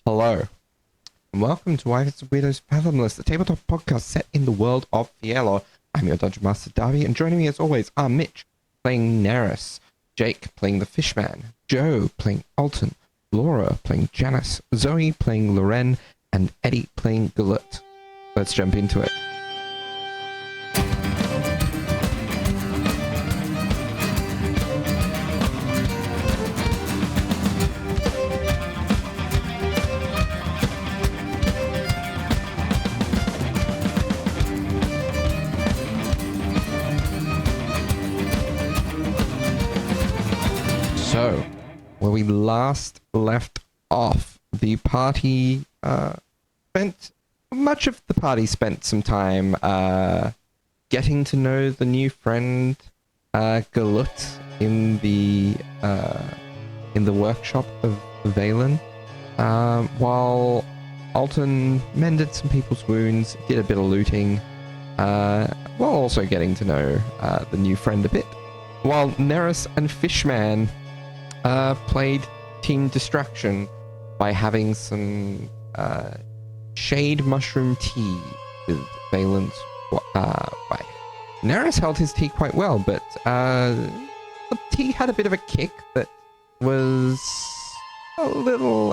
Hello, and welcome to Wyverns and Weirdos Fathomless, the tabletop podcast set in the world of Fierlor. I'm your Dungeon Master, Darby, and joining me as always are Mitch, playing 𝗖𝗔𝗦𝗧, Jake, playing the Fishman, Joe, playing 𝗖𝗔𝗦𝗧, Laura, playing 𝗔𝗦𝗧, Zoe, playing 𝗲𝗏𝗏, and Eddie, playing 𝗖𝗏𝗏𝗧. Let's jump into it. So, where we last left off, the party spent some time getting to know the new friend 𝗖𝗏𝗏𝗧 in the workshop of Valen, while 𝗖𝗔𝗦𝗧 mended some people's wounds, did a bit of looting, while also getting to know the new friend a bit, while 𝗖𝗏𝗧 and Fishman played team distraction by having some shade mushroom tea with Valen's wife. 𝗖𝗏𝗧 held his tea quite well, but the tea had a bit of a kick that was a little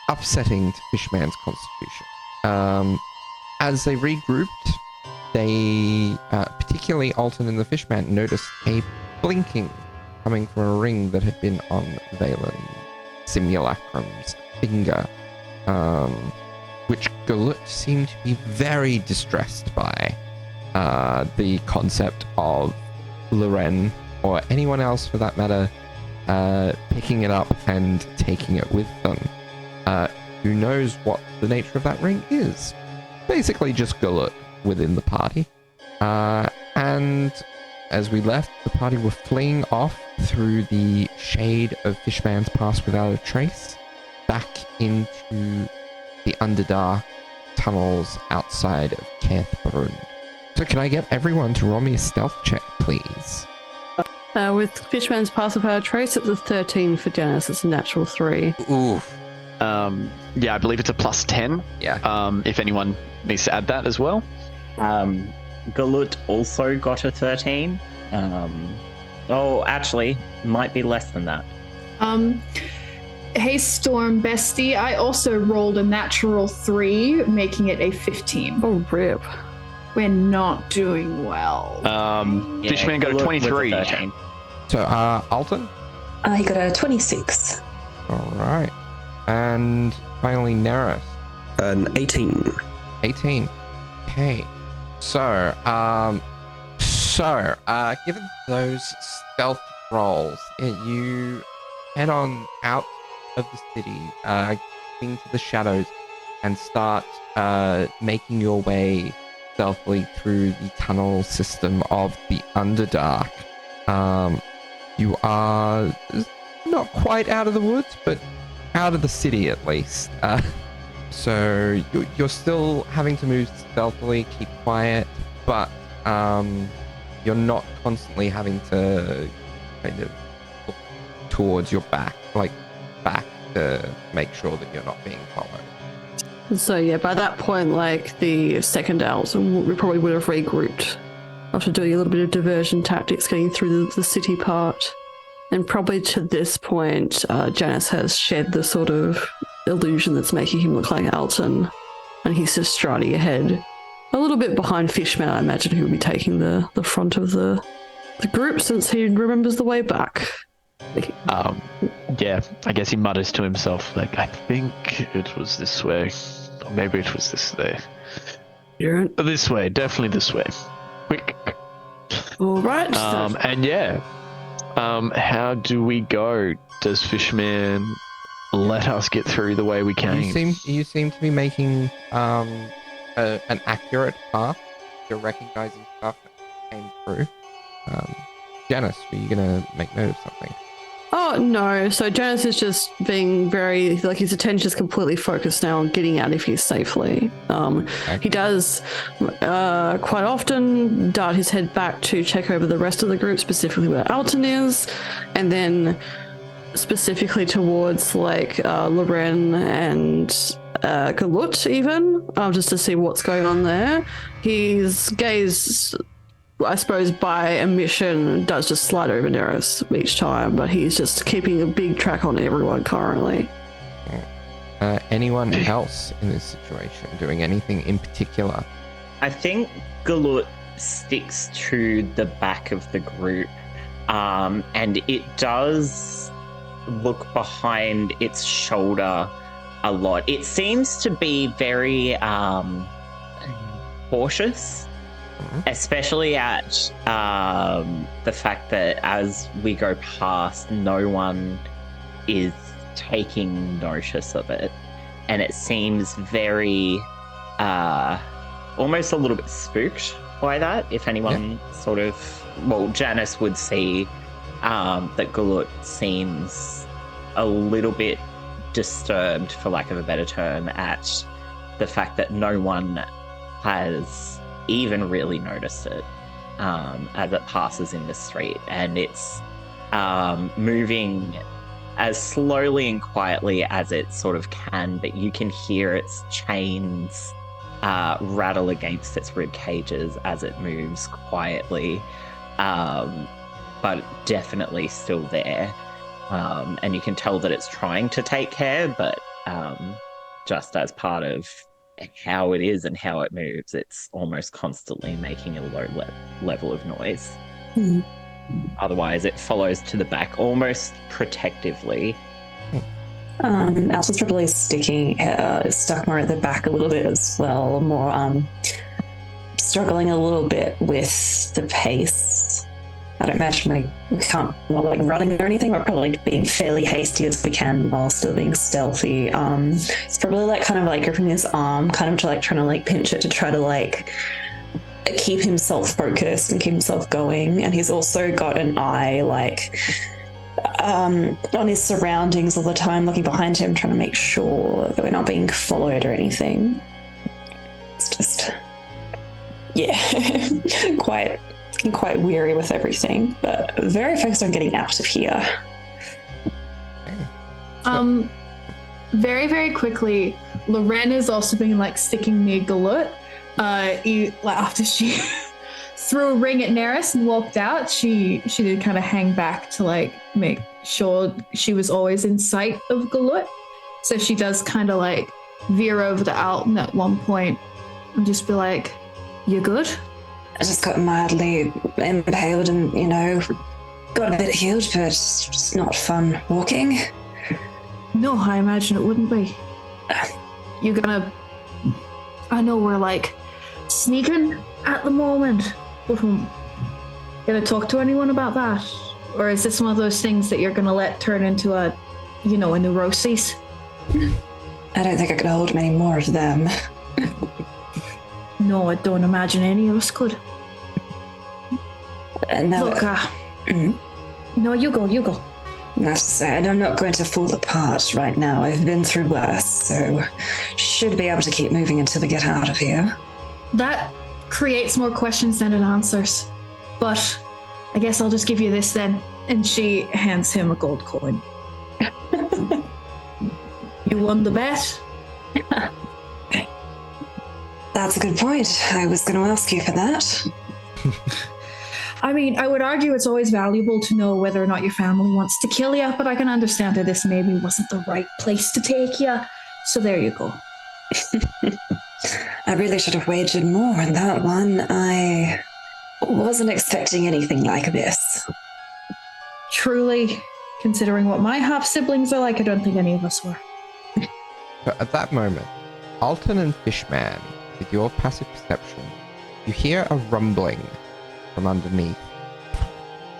upsetting to Fishman's constitution. As they regrouped, they, particularly 𝗖𝗔𝗦𝗧 and the Fishman, noticed a blinking coming from a ring that had been on Valen Simulacrum's finger, which 𝗖𝗏𝗏𝗧 seemed to be very distressed by the concept of 𝗲𝗏𝗏, or anyone else for that matter, picking it up and taking it with them. Who knows what the nature of that ring is? Basically just 𝗖𝗏𝗏𝗧 within the party. And as we left, the party were fleeing off through the shade of Fishman's Pass without a trace, back into the Underdark tunnels outside of 𝗖𝗏𝗏𝗏𝗏𝗏𝗏𝗏𝗏𝗏𝗏𝗏𝗏. So can I get everyone to roll me a stealth check, please? With Fishman's Pass without a trace, it's a 13 for 𝗔𝗦𝗧. It's a natural 3. Ooh. Yeah, I believe it's a plus 10. Yeah. If anyone needs to add that as well. 𝗖𝗏𝗏𝗏𝗏𝗏𝗏𝗏𝗏 also got a 13. Actually, might be less than that. Hey Storm Bestie, I also rolled a natural 3, making it a 15. Oh, rip. We're not doing well. Fishman got a 23. So, 𝗖𝗔𝗦𝗏𝗏𝗏𝗏𝗏𝗏𝗏𝗏𝗏𝗏𝗏𝗏𝗏. I got a 26. All right. And finally, 𝗖𝗏𝗏𝗏𝗏𝗏𝗏𝗏𝗏𝗏𝗏𝗏𝗏𝗏𝗏𝗏𝗏. An 18. 18. Okay. So, given those stealth rolls, you head on out of the city, into the shadows, and start making your way stealthily through the tunnel system of the Underdark. You are not quite out of the woods, but out of the city at least. So you're still having to move stealthily, keep quiet, but you're not constantly having to kind of look towards your back to make sure that you're not being followed. So yeah, by that point, like the second owls, we probably would have regrouped after doing a little bit of diversion tactics, getting through the city part. And probably to this point, 𝗔𝗦𝗧 has shed the sort of illusion that's making him look like 𝗖𝗔𝗦𝗏𝗏𝗏𝗏𝗏𝗏𝗏𝗏, and he's just striding ahead, a little bit behind Fishman. I imagine he will be taking the front of the group since he remembers the way back. Yeah, I guess he mutters to himself, like, I think it was this way. Or maybe it was this way. This way, definitely this way. Quick. All right. And yeah, how do we go? Does Fishman let us get through the way we came? You seem to be making an accurate path. You're recognizing stuff that came through. 𝗔𝗦𝗧, were you gonna make note of something? Oh, no. So 𝗔𝗦𝗧 is just being very, like, his attention is completely focused now on getting out of here safely. He does quite often dart his head back to check over the rest of the group, specifically where 𝗖𝗔𝗦𝗏𝗏𝗏𝗏𝗏𝗏𝗏𝗏𝗏𝗏𝗏𝗏 is, and then specifically towards like Loren and Galut even, just to see what's going on there. His gaze, I suppose by omission, does just slide over Neris each time, but he's just keeping a big track on everyone currently. Anyone else in this situation doing anything in particular? I think Galut sticks to the back of the group, and it does look behind its shoulder a lot. It seems to be very cautious, especially at the fact that as we go past, no one is taking notice of it, and it seems very almost a little bit spooked by that. If anyone sort of, well, Janice would see that Galut seems a little bit disturbed, for lack of a better term, at the fact that no one has even really noticed it as it passes in the street, and it's moving as slowly and quietly as it sort of can, but you can hear its chains rattle against its rib cages as it moves quietly, but definitely still there. And you can tell that it's trying to take care, but just as part of how it is and how it moves, it's almost constantly making a low level of noise. Mm. Otherwise, it follows to the back almost protectively. Alpha's probably stuck more at the back a little bit as well, more struggling a little bit with the pace. I don't imagine we can't, well, like running or anything. We're probably being fairly hasty as we can while still being stealthy. It's probably like kind of like gripping his arm, kind of to like trying to like pinch it to try to like keep himself focused and keep himself going. And he's also got an eye like on his surroundings all the time, looking behind him, trying to make sure that we're not being followed or anything. It's just, yeah, quite weary with everything, but very focused on getting out of here. Very, very quickly, Loren is also being like sticking near Galut. After she threw a ring at Neris and walked out, she did kind of hang back to like make sure she was always in sight of Galut. So she does kind of like veer over to Alton at one point and just be like, "You good?" I just got mildly impaled and, got a bit healed, but it's just not fun walking. No, I imagine it wouldn't be. You're gonna... I know we're like sneaking at the moment, but gonna talk to anyone about that? Or is this one of those things that you're gonna let turn into a neuroses? I don't think I could hold many more of them. No, I don't imagine any of us could. No, Look, no, you go. That's sad. I'm not going to fall apart right now. I've been through worse, so should be able to keep moving until we get out of here. That creates more questions than it answers. But I guess I'll just give you this then. And she hands him a gold coin. You won the bet. That's a good point. I was going to ask you for that. I mean, I would argue it's always valuable to know whether or not your family wants to kill you, but I can understand that this maybe wasn't the right place to take you. So there you go. I really should have wagered more on that one. I wasn't expecting anything like this. Truly, considering what my half-siblings are like, I don't think any of us were. But at that moment, Alton and Fishman, with your passive perception, you hear a rumbling from underneath.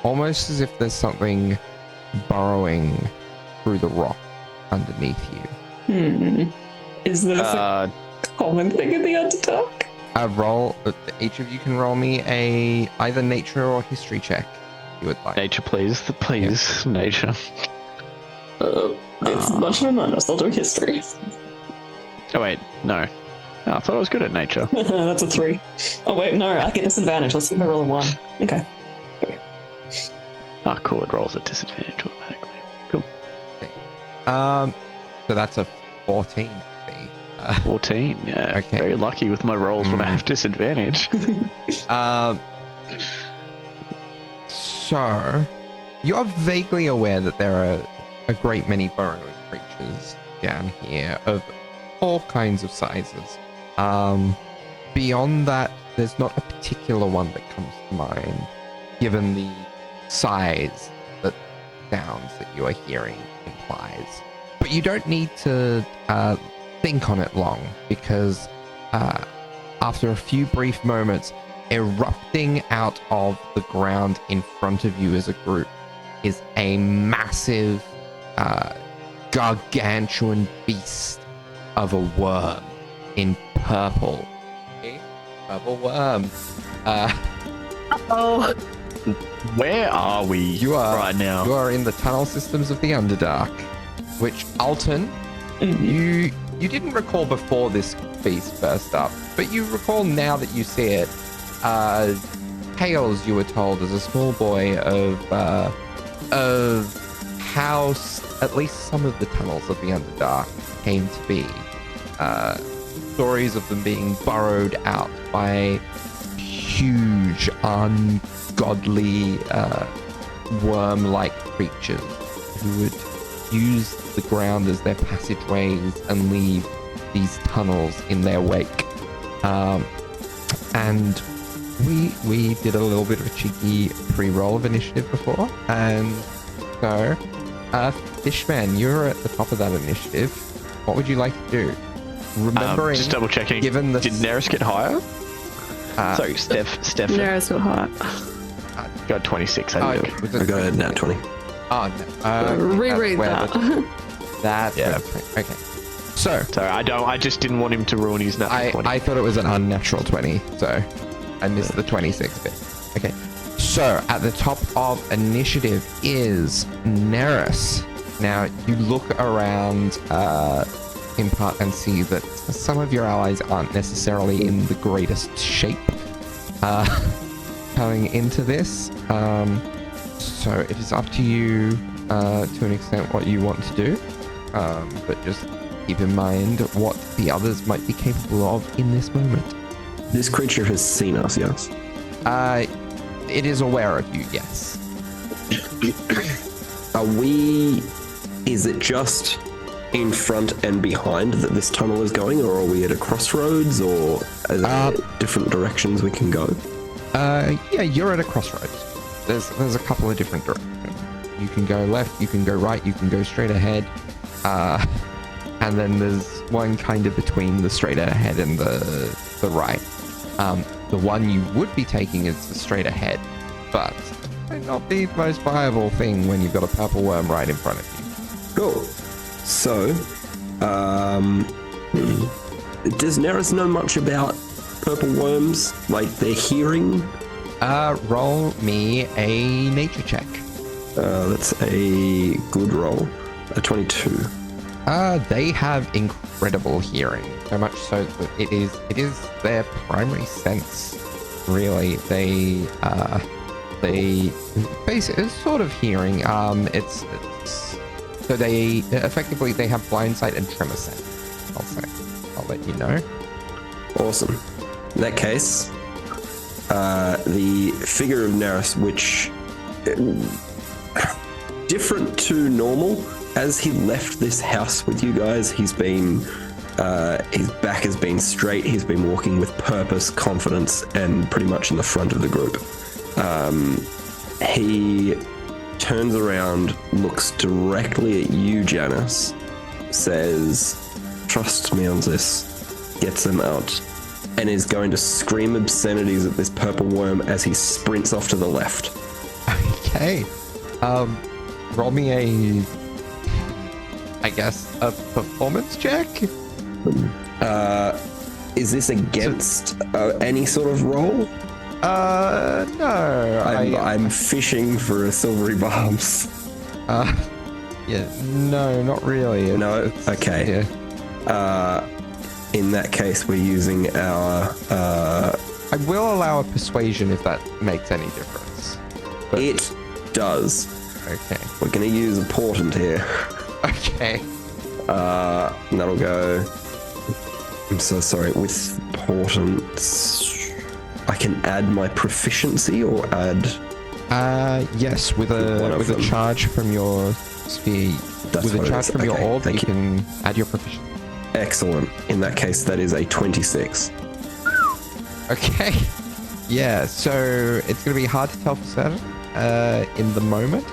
Almost as if there's something burrowing through the rock underneath you. Is this a common thing in the Underdark? Each of you can roll me a either nature or history check if you would like. Nature, please. Please, yeah. Nature. It's much of a minus. I'll do history. Oh, wait, no. Oh, I thought I was good at nature. That's a 3. Oh, wait, no, I get disadvantage. Let's see if I roll a 1. Okay. Ah, cool, it rolls at disadvantage automatically. Cool. So that's a 14. 14, yeah. Okay. Very lucky with my rolls when I have disadvantage. So, you're vaguely aware that there are a great many burrowing creatures down here of all kinds of sizes. Beyond that, there's not a particular one that comes to mind, given the size that sounds that you are hearing implies. But you don't need to think on it long, because after a few brief moments, erupting out of the ground in front of you as a group is a massive, gargantuan beast of a worm in purple. Okay? Purple worm. Oh, Where are we right now? You are in the tunnel systems of the Underdark, which, Alton, you didn't recall before this beast burst up, but you recall now that you see it. Tales, you were told, as a small boy of how at least some of the tunnels of the Underdark came to be. Stories of them being burrowed out by huge, ungodly, worm-like creatures who would use the ground as their passageways and leave these tunnels in their wake. And we did a little bit of a cheeky pre-roll of initiative before, and so Fishman, you're at the top of that initiative. What would you like to do? Remembering, just double checking. Given the Did Neris get higher? Sorry, Steph. Neris got hot. Got 26. I think. was it- I got a nat 20. Oh, no. Reread that's where that. That's Yeah. okay. So Sorry, I just didn't want him to ruin his natural 20. I thought it was an unnatural 20, so I missed the 26 bit. Okay. So at the top of initiative is Neris. Now you look around in part and see that some of your allies aren't necessarily in the greatest shape coming into this. So it is up to you to an extent what you want to do, but just keep in mind what the others might be capable of in this moment. This creature has seen us, yes? It is aware of you, yes. Is it just in front and behind that this tunnel is going, or are we at a crossroads, or are there different directions we can go? Yeah, you're at a crossroads. There's a couple of different directions. You can go left, you can go right, you can go straight ahead. And then there's one kind of between the straight ahead and the right. The one you would be taking is the straight ahead, but might not be the most viable thing when you've got a purple worm right in front of you. Cool. So, does Neris know much about purple worms? Like their hearing? Roll me a nature check. That's a good roll. A 22. They have incredible hearing, so much so that it is their primary sense. Really, they basically it's sort of hearing. It's so they effectively they have blind sight and tremor sense. I'll let you know. Awesome. In that case, the figure of Neris, which different to normal. As he left this house with you guys, he's been, his back has been straight. He's been walking with purpose, confidence, and pretty much in the front of the group. He turns around, looks directly at you, Janice, says, "Trust me on this," gets them out, and is going to scream obscenities at this purple worm as he sprints off to the left. Okay. Roll me I guess a performance check? Is this against any sort of roll? No. I'm fishing for a silvery barbs. Yeah, no, not really. No? Okay. Yeah. In that case, we're using our... I will allow a persuasion if that makes any difference. But, It does. okay. We're going to use a portent here. Okay. That'll go. I'm so sorry. With portents, I can add my proficiency or add. Yes, with a charge from your sphere. That's with a what it charge is. from your Okay, orb, you thank you. can add your proficiency. Excellent. In that case, that is a 26. Okay. Yeah, so it's going to be hard to tell for certain in the moment,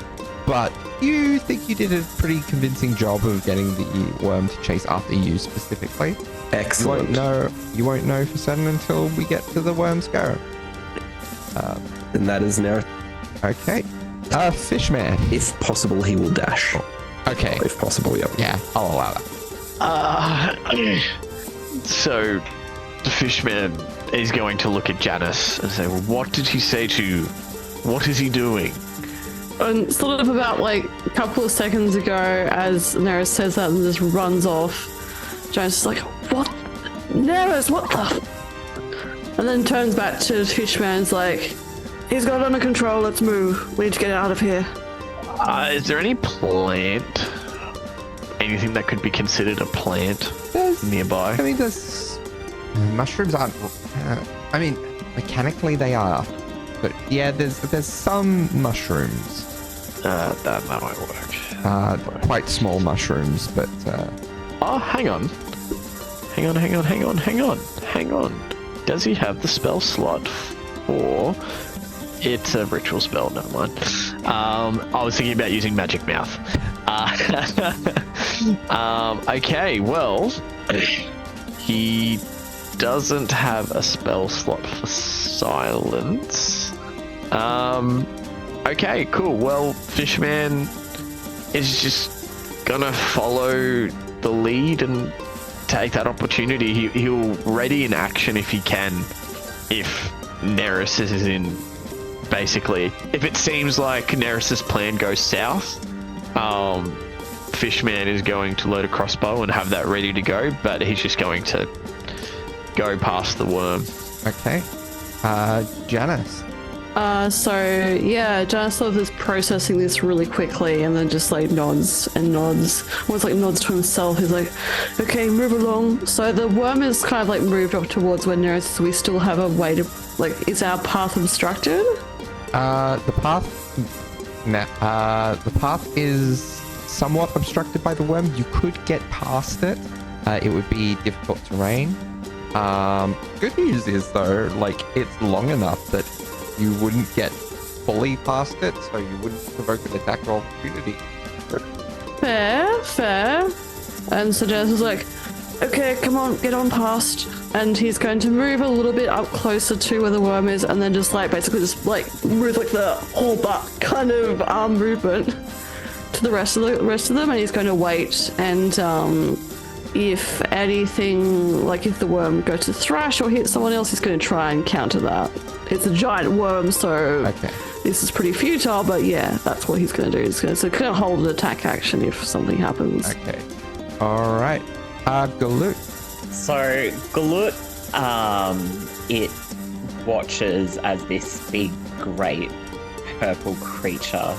but you think you did a pretty convincing job of getting the worm to chase after you specifically. Excellent. You won't know for certain until we get to the worm's go. And that is now. Okay. Fishman. If possible, he will dash. Okay. If possible, yep. Yeah, I'll allow that. So the fishman is going to look at Janice and say, well, what did he say to you? What is he doing? And sort of about like a couple of seconds ago, as Neris says that and just runs off, Janice is like, what? Neris, what the? And then turns back to Fishman's like, he's got it under control, let's move. We need to get out of here. Is there any plant? Anything that could be considered a plant nearby? I mean, there's mushrooms aren't. I mean, mechanically they are, but yeah, there's some mushrooms. That won't work. Quite small mushrooms, but. Oh, hang on. Hang on. Does he have the spell slot for? It's a ritual spell. Never mind. I was thinking about using Magic Mouth. Okay, well, he doesn't have a spell slot for silence. Okay, cool. Well, Fishman is just gonna follow the lead and take that opportunity. He'll ready an action if he can, if Neris is in. Basically, if it seems like Neris's plan goes south, Fishman is going to load a crossbow and have that ready to go, but he's just going to go past the worm. Okay. Janice. So yeah, Janice sort of is processing this really quickly and then just like nods and nods. Almost like nods to himself. He's like, okay, move along. So the worm is kind of like moved up towards where Neris is. So we still have a way to, like, is our path obstructed? The path is somewhat obstructed by the worm. You could get past it. It would be difficult terrain. Good news is though, like, it's long enough that you wouldn't get fully past it, so you wouldn't provoke an attack of opportunity. Fair. And so Janice is like, okay, come on, get on past. And he's going to move a little bit up closer to where the worm is, and then just like basically just like move like the whole butt kind of arm movement to the rest of them, and he's going to wait. And if anything, like if the worm goes to thrash or hit someone else, he's going to try and counter that. It's a giant worm, so Okay. this is pretty futile. But yeah, that's what he's going to do. He's going to hold an attack action if something happens. Okay. All right. Galut. So Galut, it watches as this big, great purple creature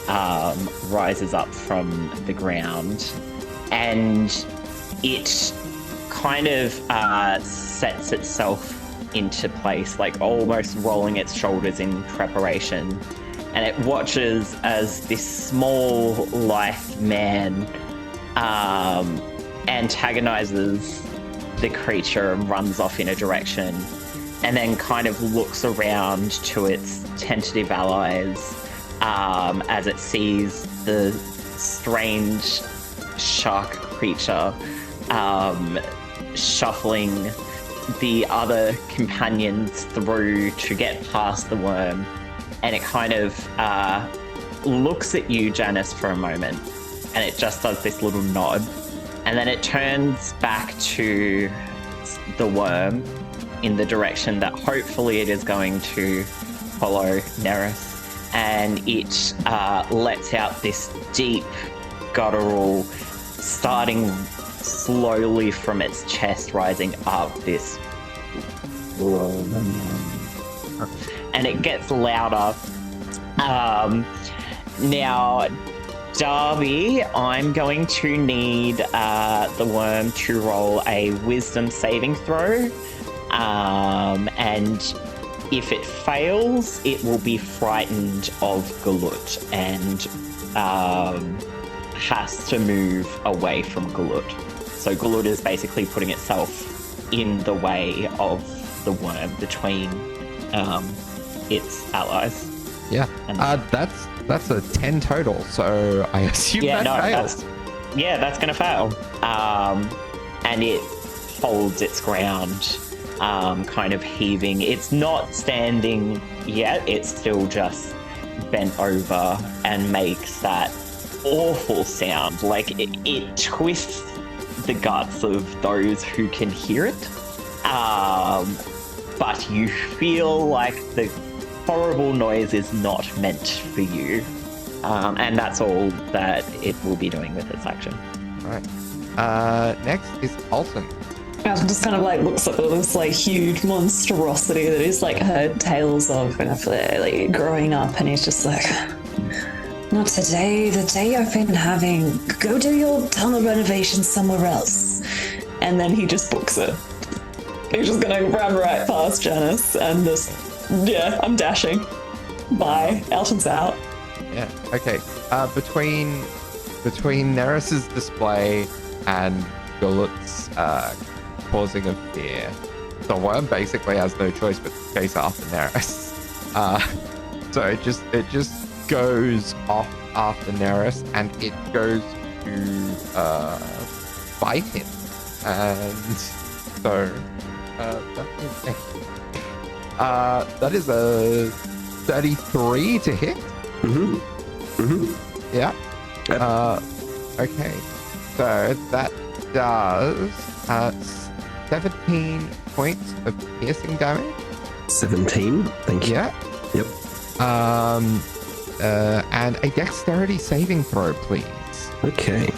rises up from the ground, and it kind of sets itself into place, like almost rolling its shoulders in preparation, and it watches as this small, lithe man antagonizes the creature and runs off in a direction, and then kind of looks around to its tentative allies as it sees the strange shark creature shuffling the other companions through to get past the worm, and it kind of looks at you, Janice, for a moment, and it just does this little nod, and then it turns back to the worm in the direction that hopefully it is going to follow Neris, and it lets out this deep guttural, starting slowly from its chest, rising up this, and it gets louder. Now, Darby, I'm going to need the worm to roll a wisdom saving throw. And if it fails, it will be frightened of Galut and has to move away from Galut. So Galut is basically putting itself in the way of the worm between its allies. Yeah. That's a 10 total, so I assume that fails. That's going to fail. And it holds its ground, kind of heaving. It's not standing yet. It's still just bent over and makes that awful sound. Like it twists the guts of those who can hear it. But you feel like the horrible noise is not meant for you. And that's all that it will be doing with its action. Right. Next is Alton. Alton just kind of like looks at this like huge monstrosity that he's like heard tales of kind of like growing up, and he's just like, not today, the day I've been having, go do your tunnel renovation somewhere else. And then he just books it. He's just gonna run right past Janice and just, I'm dashing. Bye. Alton's out. Yeah. Okay. Between Neris's display and Gulut's causing of fear, the worm basically has no choice but to chase after Neris. So it just goes off after Neris, and it goes to bite him, and so that is a 33 to hit. Yeah. Okay. So that does 17 points of piercing damage. 17. Thank you. Yeah. Yep. And a dexterity saving throw, please. Okay.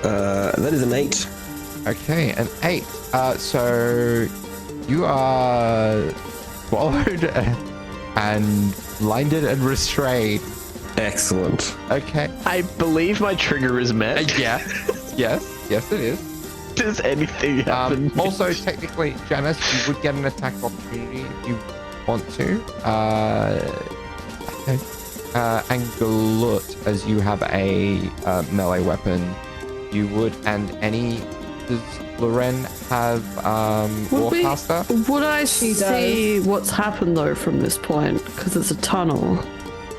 That is an 8. Okay, an 8. So you are swallowed and blinded and restrained. Excellent. Okay. I believe my trigger is met. Yeah. Yes, it is. Does anything happen? Also, technically, Janice, you would get an attack opportunity if you want to. And Galut, as you have a melee weapon, you would, and any... Does Loren have Warcaster? Would I see what's happened, though, from this point? Because it's a tunnel.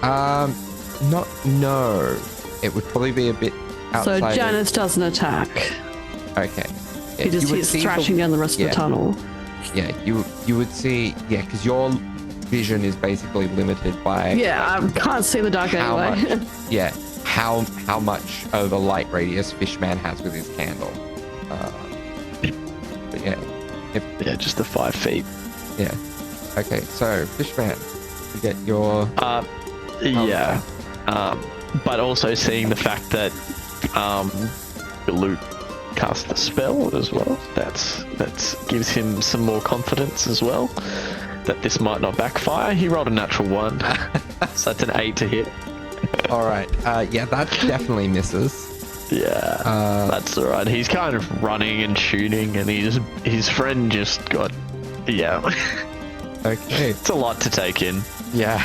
No. It would probably be a bit outside. So Janice doesn't attack. Okay. Yeah, He just keeps thrashing down the rest of the tunnel. Yeah, you would see, because your vision is basically limited by... Yeah, I can't see the dark anyway. How much of a light radius Fishman has with his candle. But yeah. Just the 5 feet. Yeah. Okay, so Fishman, you get your... but also seeing the fact that Galut cast the spell as well, that's gives him some more confidence as well that this might not backfire. He rolled a natural 1, so that's an 8 to hit. All right. Yeah, that definitely misses. Yeah, that's all right. He's kind of running and shooting, and his friend just got... Yeah. Okay. It's a lot to take in. Yeah.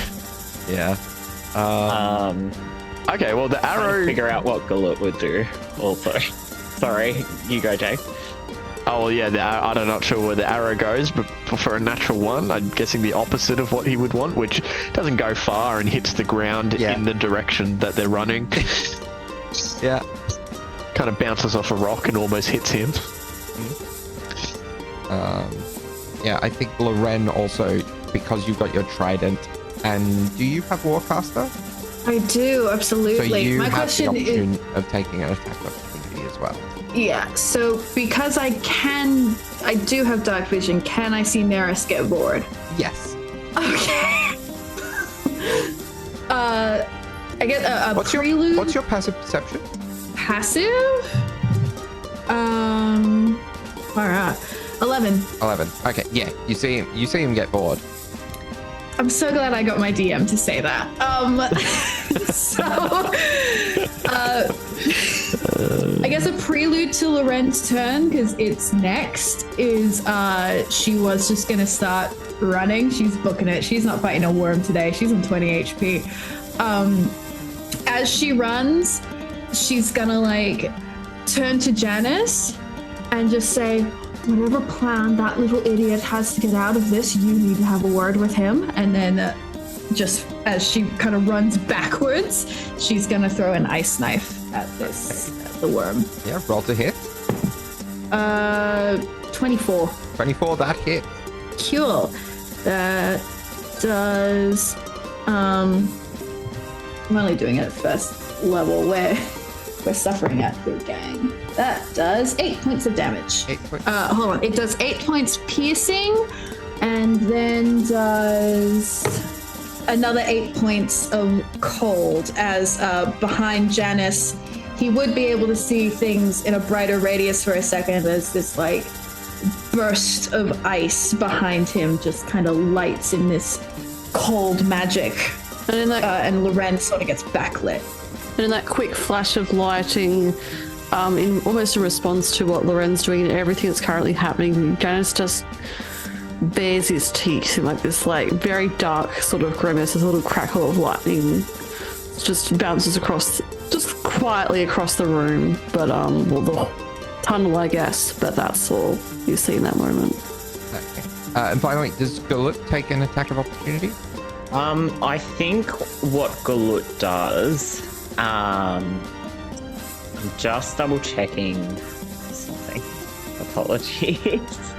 Okay, well, the arrow... Figure out what Galut would do also. Sorry, you go, Jake. Oh, well, yeah, I'm not sure where the arrow goes, but for a natural 1, I'm guessing the opposite of what he would want, which doesn't go far and hits the ground in the direction that they're running. Yeah. Kind of bounces off a rock and almost hits him. Yeah, I think Loren also, because you've got your trident, and do you have Warcaster? I do, absolutely. So you My have question the option is, of taking an attack opportunity as well. yeah, so because I do have dark vision, can I see Neris get bored? Yes. Okay. I get a prelude. What's your passive perception? Passive? All right. 11. 11. Okay, yeah, you see him get bored. I'm so glad I got my DM to say that. So, I guess a prelude to Loren's turn, because it's next, is she was just going to start running. She's booking it. She's not fighting a worm today. She's on 20 HP. As she runs, she's going to like turn to Janice and just say, whatever plan that little idiot has to get out of this, you need to have a word with him. And then just as she kind of runs backwards, she's going to throw an ice knife at this, at the worm. Yeah, roll to hit. 24. 24, that hit. Cool. That does, I'm only doing it at first level where we're suffering at the gang. That does 8 points of damage. 8 points. Hold on. It does 8 points piercing, and then does another 8 points of cold as behind Janice, he would be able to see things in a brighter radius for a second as this like burst of ice behind him just kind of lights in this cold magic. And in that, and Loren sort of gets backlit. and in that quick flash of lighting, in almost in response to what Loren's doing and everything that's currently happening, Janice just bares his teeth in like this like very dark sort of grimace, this little crackle of lightning just bounces across, just quietly across the room, but well, the tunnel, I guess, but that's all you see in that moment. Okay. And finally, does Gulut take an attack of opportunity? I think what Gulut does, I'm just double checking something. Apologies.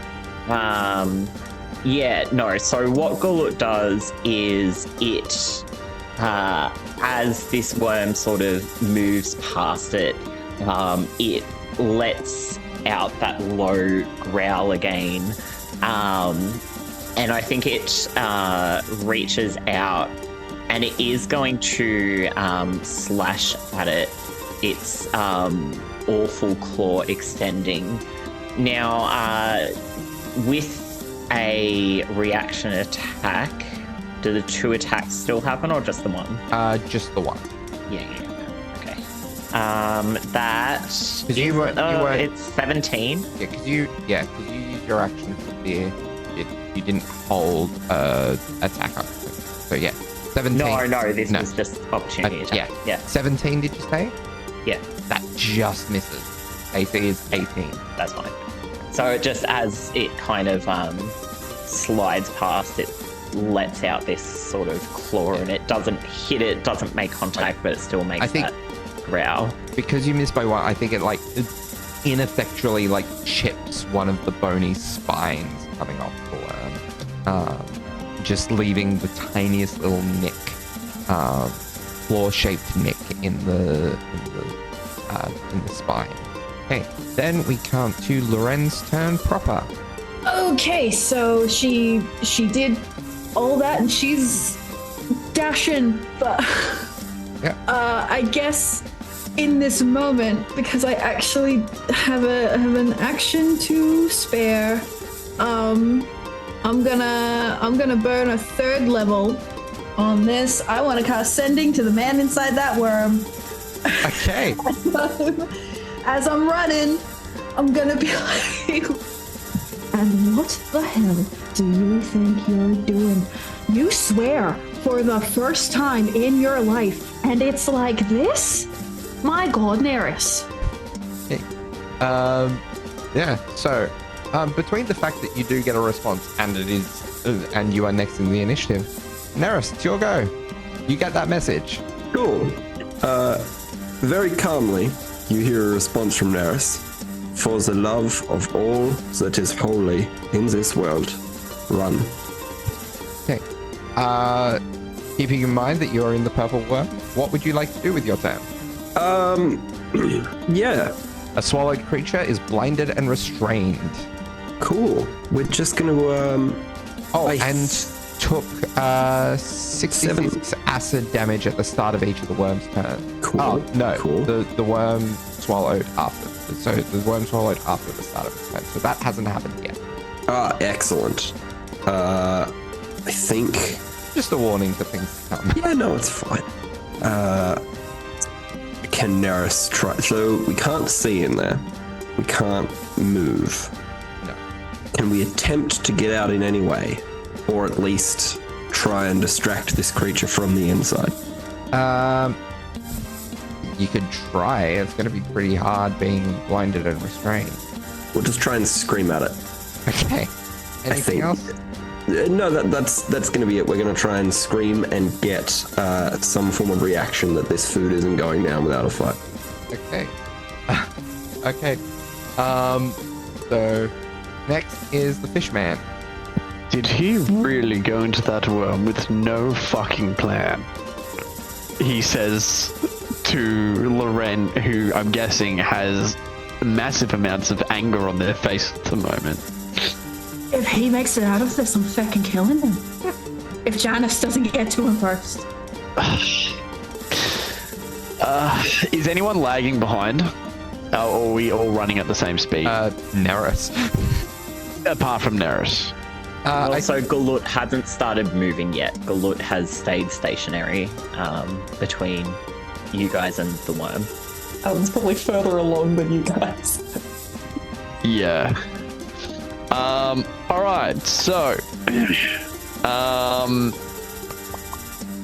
Yeah, no, so what Gulut does is it, as this worm sort of moves past it, it lets out that low growl again. And I think it reaches out and it is going to slash at it. Its awful claw extending. Now, with a reaction attack, do the 2 attacks still happen or just the 1? Just the 1. Yeah. Okay. That Because you were, it's 17. Yeah, because you used your action for fear. You didn't hold attack up. So yeah, 17. No, this was just opportunity attack. Yeah. 17, did you say? Yeah. That just misses. AC is 18. That's fine. So it just, as it kind of slides past, it lets out this sort of claw, and it doesn't hit it, doesn't make contact, but it still makes that growl. Because you missed by 1, I think it like ineffectually like chips one of the bony spines coming off the worm, just leaving the tiniest little nick, claw-shaped nick in the spine. Okay, then we come to Loren's turn proper. Okay, so she did all that and she's dashing, but Yeah. I guess in this moment, because I actually have an action to spare, I'm gonna burn a 3rd level on this. I want to cast Sending to the man inside that worm. Okay. As I'm running, I'm gonna be like, and what the hell do you think you're doing? You swear for the first time in your life, and it's like this? My God, Neris. Okay. Yeah. So, between the fact that you do get a response and it is, and you are next in the initiative, Neris, it's your go. You get that message. Cool. Very calmly, you hear a response from Neris. For the love of all that is holy in this world, run. Okay. Keeping in mind that you are in the purple worm, what would you like to do with your turn? Yeah. A swallowed creature is blinded and restrained. Cool. We're just gonna, And took 66 acid damage at the start of each of the worm's turn. Cool. Oh, no. Cool. The worm swallowed after. So the worm swallowed after the start of its turn. So that hasn't happened yet. Excellent. I think... Just a warning for things to come. Yeah, no, it's fine. can Neris try? So we can't see in there. We can't move. No. Can we attempt to get out in any way? Or at least try and distract this creature from the inside? You could try. It's going to be pretty hard being blinded and restrained. We'll just try and scream at it. Okay. Anything else? No, that's going to be it. We're going to try and scream and get some form of reaction that this food isn't going down without a fight. Okay. Okay. So next is the Fishman. Did he really go into that worm with no fucking plan? He says to Loren, who I'm guessing has massive amounts of anger on their face at the moment. If he makes it out of this, I'm fucking killing him. If Janice doesn't get to him first. Is anyone lagging behind? Or are we all running at the same speed? Neris. Apart from Neris. Also, Galut hasn't started moving yet. Galut has stayed stationary between you guys and the worm. Alan's probably further along than you guys. Yeah. Alright, so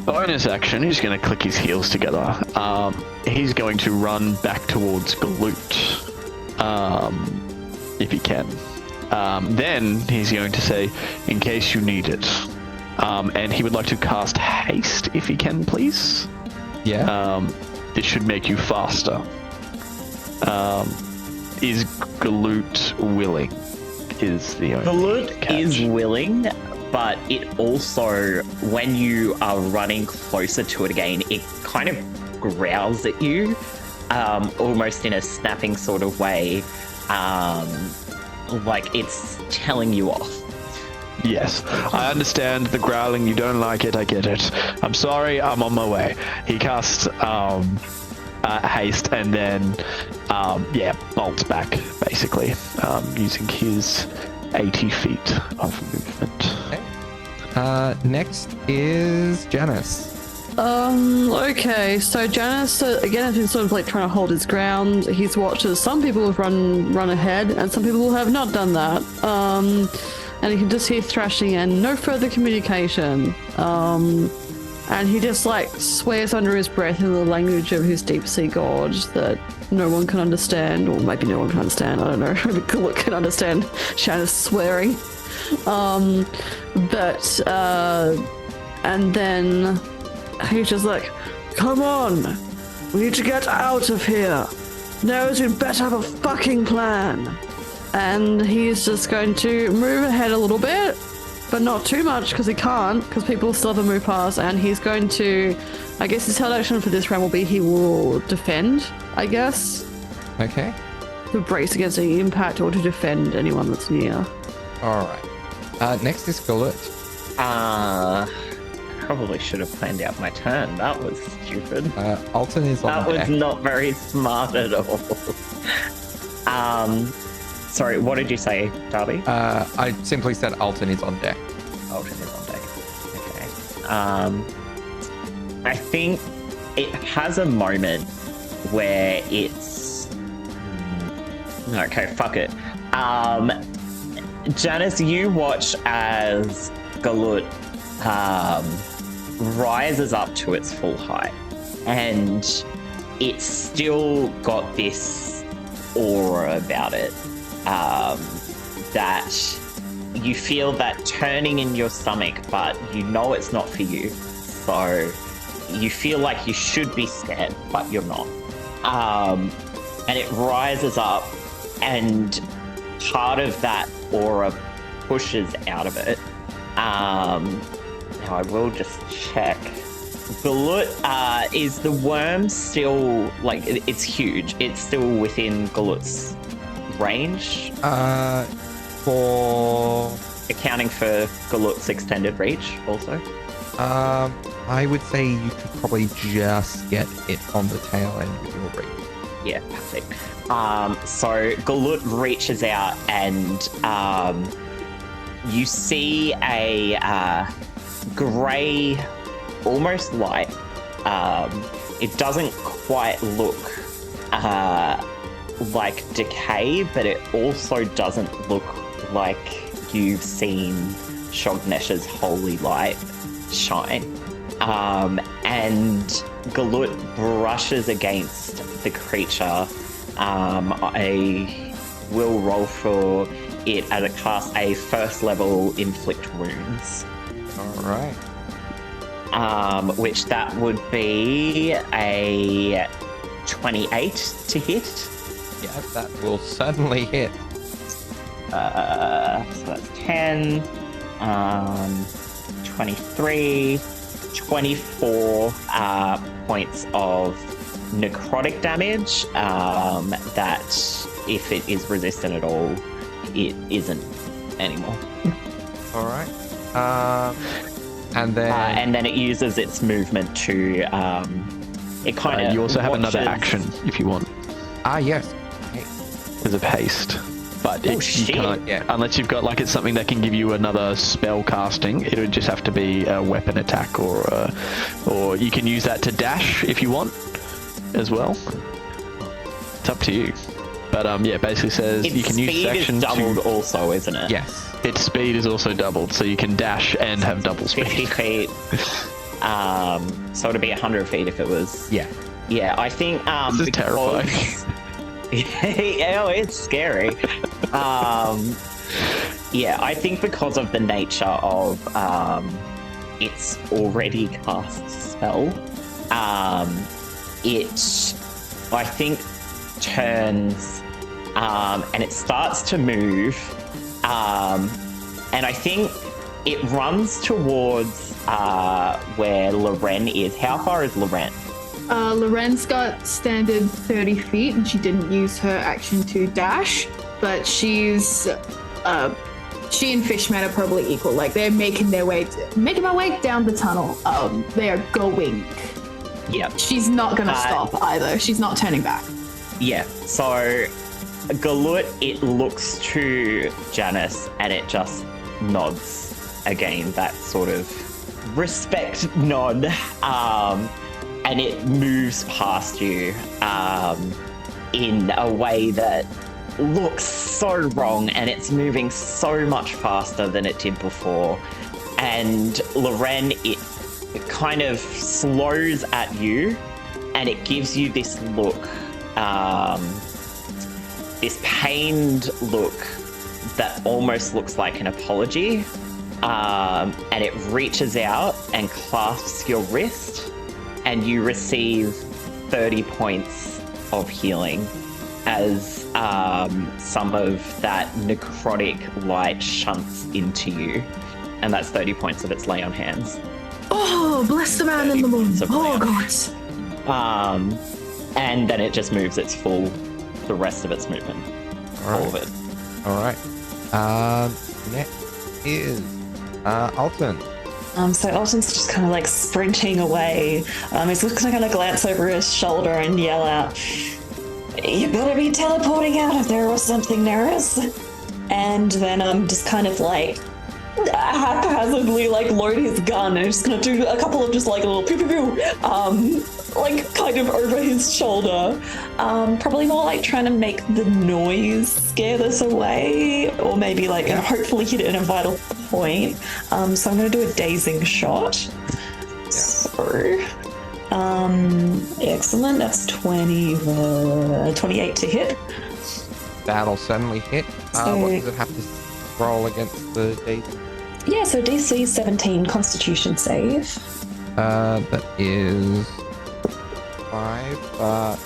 bonus action, he's going to click his heels together. He's going to run back towards Galut, if he can. Then he's going to say, in case you need it. And he would like to cast haste, if he can, please. Yeah. This should make you faster. Is Galut willing? Is the only Galut catch. is willing, but it also, when you are running closer to it again, it kind of growls at you, almost in a snapping sort of way, like it's telling you off. Yes, I understand the growling. You don't like it. I get it. I'm sorry. I'm on my way. He casts haste and then, bolts back, basically, using his 80 feet of movement. Okay. Next is Janice. Okay, so Janice, again, has been sort of like trying to hold his ground. He's watched as some people have run ahead and some people have not done that. And you can just hear thrashing and no further communication. And he just like swears under his breath in the language of his deep sea god that no one can understand, or maybe no one can understand, I don't know, maybe Galut can understand Janice swearing. And then he's just like, come on, we need to get out of here. Knows we'd better have a fucking plan. And he's just going to move ahead a little bit, but not too much because he can't, because people still have to move past. And he's going to, I guess his held action for this round will be he will defend, I guess. Okay. To brace against any impact or to defend anyone that's near. All right. Next is Galut. Probably should have planned out my turn. That was stupid. Alton is on That was deck. not very smart at all. Sorry, what did you say, Darby? I simply said Alton is on deck. Alton is on deck. Okay. I think it has a moment where it's... Okay, fuck it. Janice, you watch as Galut rises up to its full height, and it's still got this aura about it, that you feel that turning in your stomach, but you know it's not for you, so you feel like you should be scared, but you're not. And it rises up, and part of that aura pushes out of it. Now I will just check. Galut, is the worm still, like, it's huge? It's still within Galut's range? For... Accounting for Galut's extended reach also? I would say you could probably just get it on the tail end with your reach. Yeah, perfect. So Galut reaches out and you see a grey, almost light, it doesn't quite look like decay, but it also doesn't look like you've seen 𝗖𝗔𝗦𝗧's holy light shine. And Galut brushes against the creature. I will roll for it as it casts a first level inflict wounds. All right. Which that would be a 28 to hit. Yeah, that will certainly hit. So that's 10, 23, 24 points of necrotic damage that, if it is resistant at all, it isn't anymore. All right. And then it uses its movement to it kind of you also have another watches- action if you want. yes. There's a haste. But Oh, you shit. can't, unless you've got it's something that can give you another spell casting, it would just have to be a weapon attack, or you can use that to dash if you want as well. It's up to you. But basically says Its you can use speed section is doubled to... also, isn't it? Yes. Its speed is also doubled, so you can dash and have double 50 speed. feet. So it'd be 100 feet if it was. Yeah. Yeah, I think This is terrifying. Yeah, it's scary. Yeah, I think because of the nature of its already cast spell, it, I think, turns and it starts to move, and I think it runs towards where Loren is. How far is Loren? Loren's got standard 30 feet, and she didn't use her action to dash, but she and Fishman are probably equal. Like, they're making their way down the tunnel. They are going. Yeah. She's not gonna stop either. She's not turning back. Yeah, so Galut, it looks to Janice and it just nods again, that sort of respect nod, and it moves past you in a way that looks so wrong, and it's moving so much faster than it did before. And Loren, it kind of slows at you and it gives you this look, this pained look that almost looks like an apology, and it reaches out and clasps your wrist, and you receive 30 points of healing as some of that necrotic light shunts into you, and that's 30 points of its lay on hands. Oh, bless the man in the moon. Points of Oh, lay on God. hands. And then it just moves the rest of its movement. All of it. All right. Next is Alton. So Alton's just kind of like sprinting away. He's just going to kind of glance over his shoulder and yell out, "You better be teleporting out of there or something, Neris." And then just kind of like haphazardly like load his gun, and just gonna do a couple of just like little pew pew pew, like kind of over his shoulder. Probably more like trying to make the noise scare this away, or maybe like hopefully hit it in a vital point. So I'm gonna do a dazing shot. So excellent, that's 28 to hit. That'll certainly hit. So- What does it have to roll against the DC? Yeah, so DC 17 Constitution save. That is 5.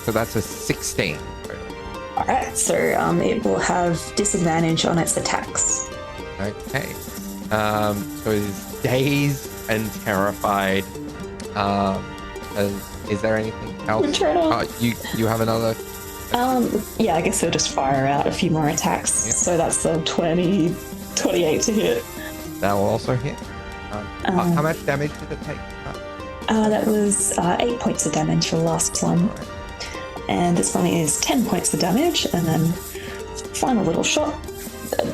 So that's a 16. Alright, so it will have disadvantage on its attacks. Okay. So it's dazed and terrified. Is there anything else? Returnal. You have another. Yeah, I guess he'll just fire out a few more attacks. Yep. So that's a 28 to hit. That will also hit. How much damage did it take? That was 8 points of damage for the last one. And this one is 10 points of damage. And then final little shot.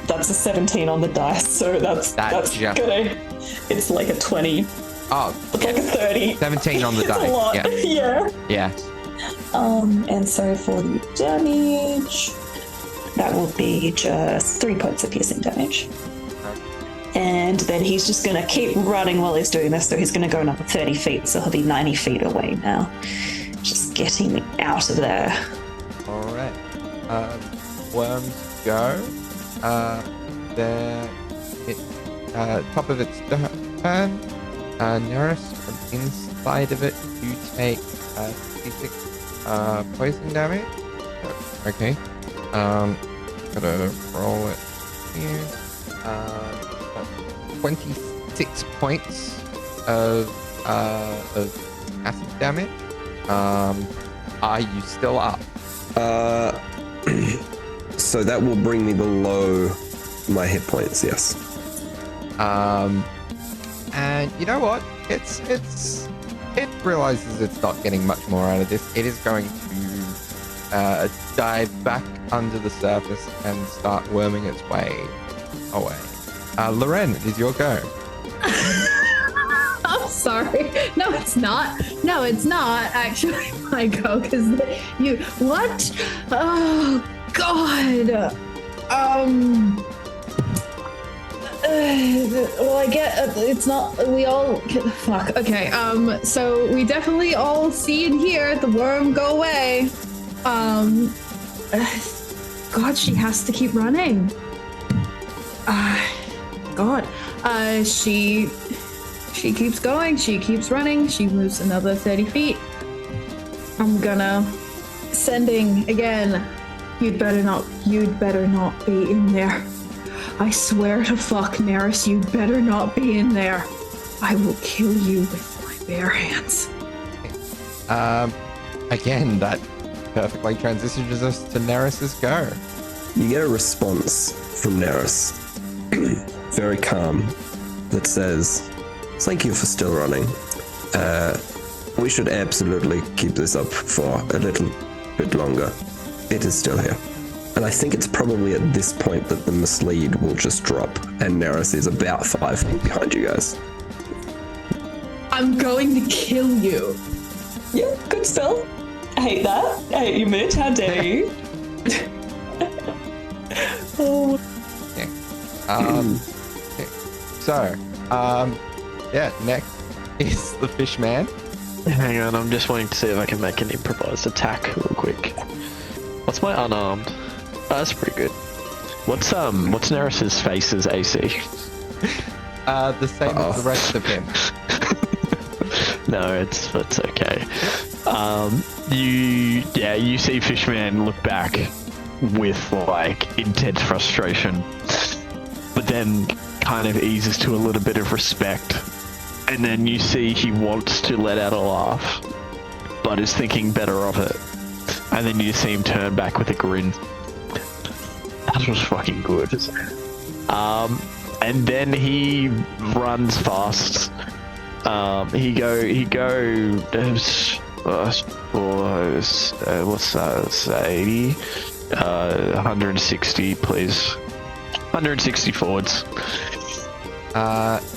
That's a 17 on the dice, so that's just- gonna. It's like a 20 Oh, It's like a 30. 17 on the It's die. a lot. Yeah. Yeah. Yeah. And so for the damage, that will be just 3 points of piercing damage. And then he's just going to keep running while he's doing this. So he's going to go another 30 feet. So he'll be 90 feet away now. Just getting out of there. All right. Worms go. Top of its turn. Nearest from inside of it, you take 66 poison damage. Okay. Gotta roll it here. 26 points of acid damage. Are you still up? So that will bring me below my hit points, yes. And you know what? It realizes it's not getting much more out of this. It is going to dive back under the surface and start worming its way away. Loren, it is your go. I'm sorry. No, it's not. No, it's not actually my go because you. What? Oh, God. Well, I get it's not. We all fuck. Okay. So we definitely all see and hear the worm go away. God, she has to keep running. God. She keeps going. She keeps running. She moves another 30 feet. I'm gonna sending again. You'd better not be in there. I swear to fuck, Neris, you'd better not be in there. I will kill you with my bare hands. Again, that perfectly transitions us to Neris's go. You get a response from Neris, very calm, that says, "Thank you for still running. We should absolutely keep this up for a little bit longer. It is still here." And I think it's probably at this point that the mislead will just drop, and Neris is about 5 feet behind you guys. I'm going to kill you. Yeah, good spell. I hate that. I hate you, Mitch. How dare you? Oh. Okay. Okay. So, yeah, next is the fish man. Hang on, I'm just waiting to see if I can make an improvised attack real quick. What's my unarmed? Oh, that's pretty good. What's Neris's face's AC? The same as the rest of him. No, it's okay. You see Fishman look back with like intense frustration, but then kind of eases to a little bit of respect, and then you see he wants to let out a laugh, but is thinking better of it, and then you see him turn back with a grin. That was fucking good. And then he runs fast. He goes. What's that? It's 80. 160, please. 160 forwards.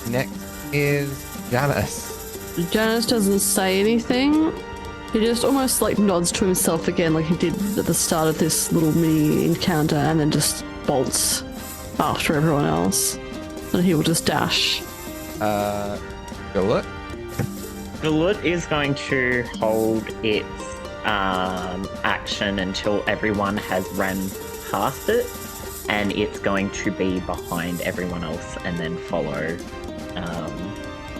Next is Janice. Janice doesn't say anything. He just almost like nods to himself again, like he did at the start of this little mini encounter, and then just bolts after everyone else. And he will just dash. Gullet? Gullet is going to hold its action until everyone has ran past it, and it's going to be behind everyone else and then follow,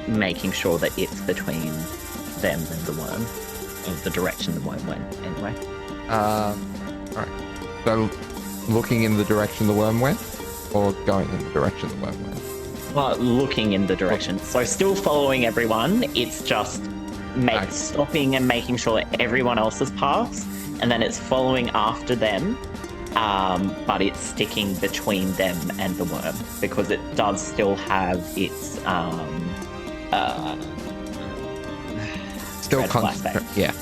making sure that it's between them and the worm, or the direction the worm went anyway. Alright. So, looking in the direction the worm went, or going in the direction the worm went? Well, looking in the direction. So still following everyone, it's just stopping and making sure that everyone else has passed, and then it's following after them, but it's sticking between them and the worm, because it does still have its Still concentrate. Yeah.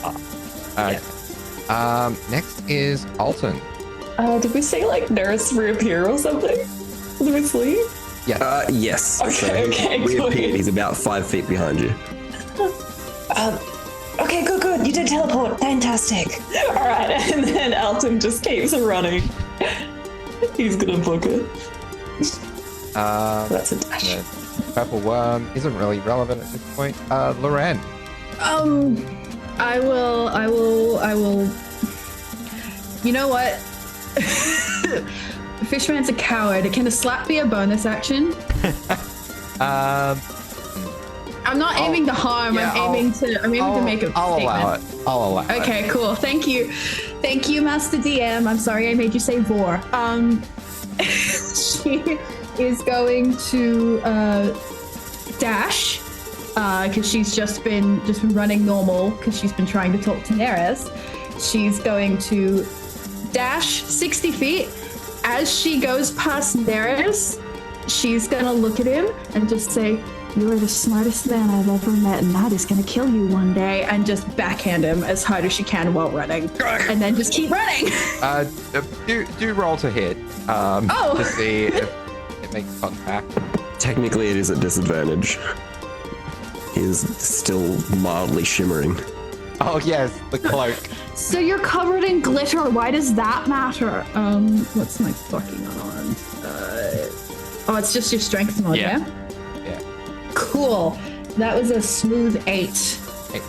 Yeah. Next is Alton. Did we say like Neris reappear or something? Did we sleep? Yeah. Yes. Okay, So he okay, reappeared. good. He's about 5 feet behind you. Okay, good. You did teleport. Fantastic. All right, and then Alton just keeps running. He's gonna book it. That's a dash. The purple worm isn't really relevant at this point. Loren. I will. You know what? Fishman's a coward. Can a slap be a bonus action? I'm not aiming to harm. yeah, I'm aiming to make a I'll statement. allow it. I'll allow it. Okay, cool. Thank you, Master DM. I'm sorry I made you say vor. She is going to dash because she's just been running normal because she's been trying to talk to Neris. She's going to dash 60 feet. As she goes past Neris, she's gonna look at him and just say, "You are the smartest man I've ever met, and that is gonna kill you one day," and just backhand him as hard as she can while running, and then just keep running. Do roll to hit. To see if it makes contact. Technically, it is a disadvantage. He is still mildly shimmering. Oh yes, the cloak. So you're covered in glitter. Why does that matter? What's my fucking on? Oh, it's just your strength mod, yeah? Yeah. Cool. That was a smooth 8.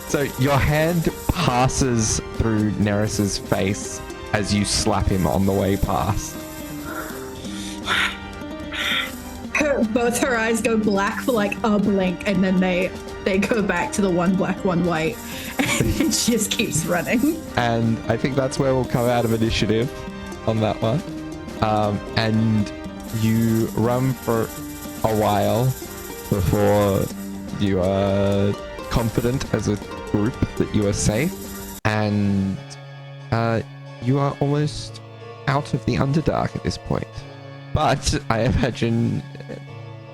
So your hand passes through Neris's face as you slap him on the way past. Both her eyes go black for like a blink, and then they go back to the one black, one white, and she just keeps running. And I think that's where we'll come out of initiative on that one. And you run for a while before you are confident as a group that you are safe, and you are almost out of the Underdark at this point. But I imagine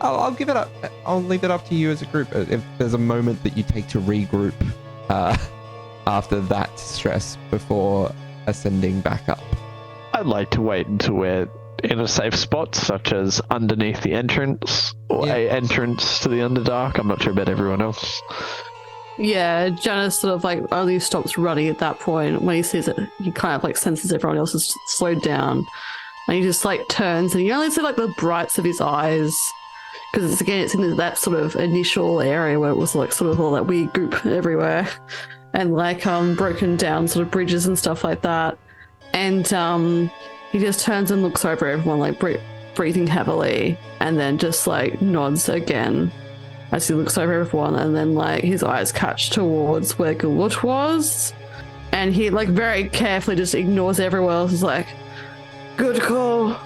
I'll give it up. I'll leave it up to you as a group. If there's a moment that you take to regroup after that stress before ascending back up. I'd like to wait until we're in a safe spot, such as underneath the entrance or a entrance to the Underdark. I'm not sure about everyone else. Yeah, Janice sort of like only stops running at that point. When he sees it, he kind of like senses everyone else has slowed down. And he just like turns, and you only see like the brights of his eyes, because it's in that sort of initial area where it was like sort of all that weird goop everywhere, and like broken down sort of bridges and stuff like that. And he just turns and looks over everyone, like breathing heavily, and then just like nods again as he looks over everyone, and then like his eyes catch towards where Gulut was, and he like very carefully just ignores everyone else. Is like, "Good call.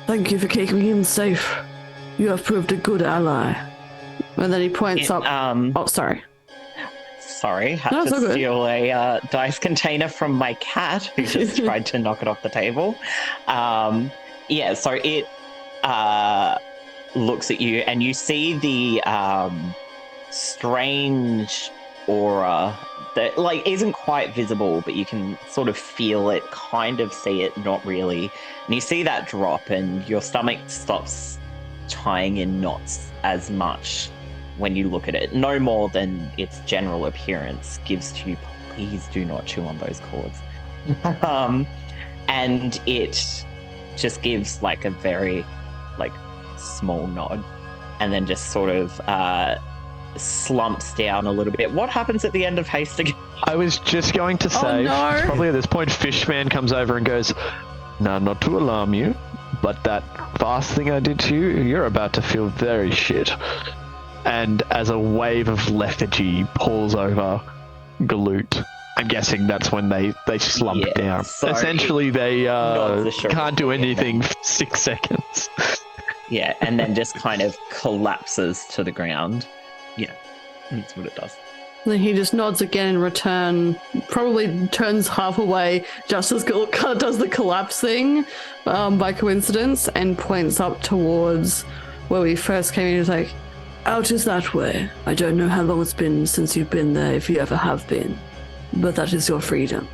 Thank you for keeping him safe. You have proved a good ally." And then he points up. Oh, sorry. Sorry, had No, it's all to good. steal a dice container from my cat who just tried to knock it off the table. So it looks at you, and you see the strange aura that like isn't quite visible, but you can sort of feel it, kind of see it, not really. And you see that drop, and your stomach stops tying in knots as much when you look at it. No more than its general appearance gives to you. Please do not chew on those cords. And it just gives like a very like small nod, and then just sort of slumps down a little bit. What happens at the end of haste again? I was just going to say, probably at this point, Fishman comes over and goes, "Now, not to alarm you, but that fast thing I did to you, you're about to feel very shit." And as a wave of lethargy pulls over Galoot, I'm guessing that's when they slump down. So essentially, they nods the can't do shoulder, anything for 6 seconds. Yeah, and then just kind of collapses to the ground. Yeah, that's what it does. Then he just nods again in return, probably turns half away just as Gulk does the collapse thing by coincidence, and points up towards where we first came in. He's like, "Out is that way. I don't know how long it's been since you've been there, if you ever have been, but that is your freedom.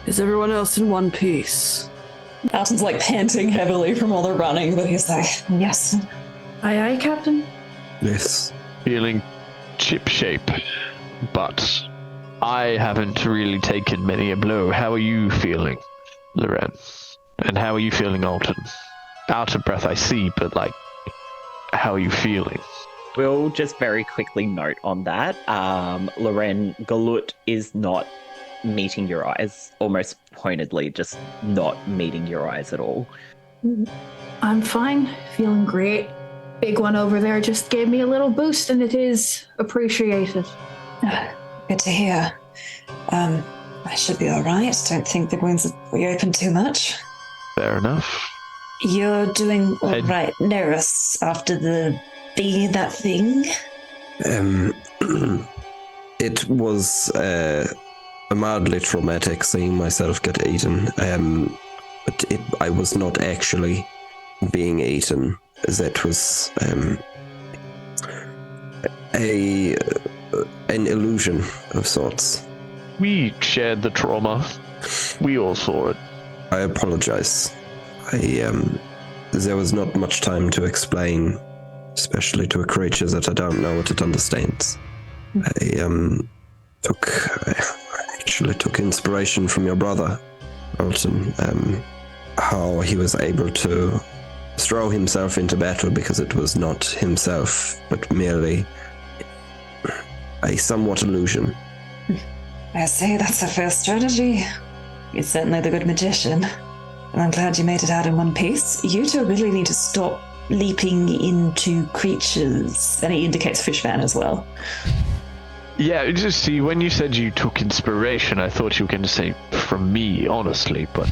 Is everyone else in one piece?" Alton's like panting heavily from all the running, but he's like, "Yes." Aye, aye, Captain. Yes. Feeling chip shape, but I haven't really taken many a blow. How are you feeling, Loren? And how are you feeling, Alton? Out of breath, I see, but how are you feeling? We'll just very quickly note on that. Loren, Galut is not meeting your eyes, almost pointedly, just not meeting your eyes at all. I'm fine, feeling great. Big one over there just gave me a little boost, and it is appreciated. Good to hear. I should be all right. Don't think the wounds will reopen too much. Fair enough. You're doing all right, Neris, after that thing? It was mildly traumatic seeing myself get eaten. But I was not actually being eaten. That was an illusion of sorts. We shared the trauma. We all saw it. I apologize. There was not much time to explain, especially to a creature that I don't know what it understands. I actually took inspiration from your brother, Alton, how he was able to throw himself into battle because it was not himself, but merely a somewhat illusion. I say that's a fair strategy. You're certainly the good magician. And I'm glad you made it out in one piece. You two really need to stop leaping into creatures. And he indicates Fishman as well. Yeah, just see, when you said you took inspiration, I thought you were going to say from me, honestly, but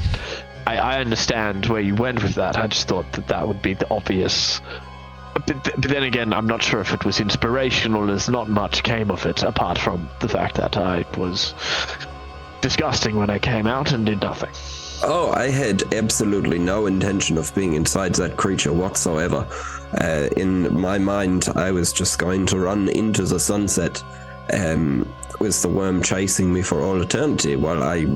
I understand where you went with that. I just thought that would be the obvious. But then again, I'm not sure if it was inspirational, as not much came of it, apart from the fact that I was disgusting when I came out and did nothing. Oh, I had absolutely no intention of being inside that creature whatsoever. In my mind, I was just going to run into the sunset with the worm chasing me for all eternity while I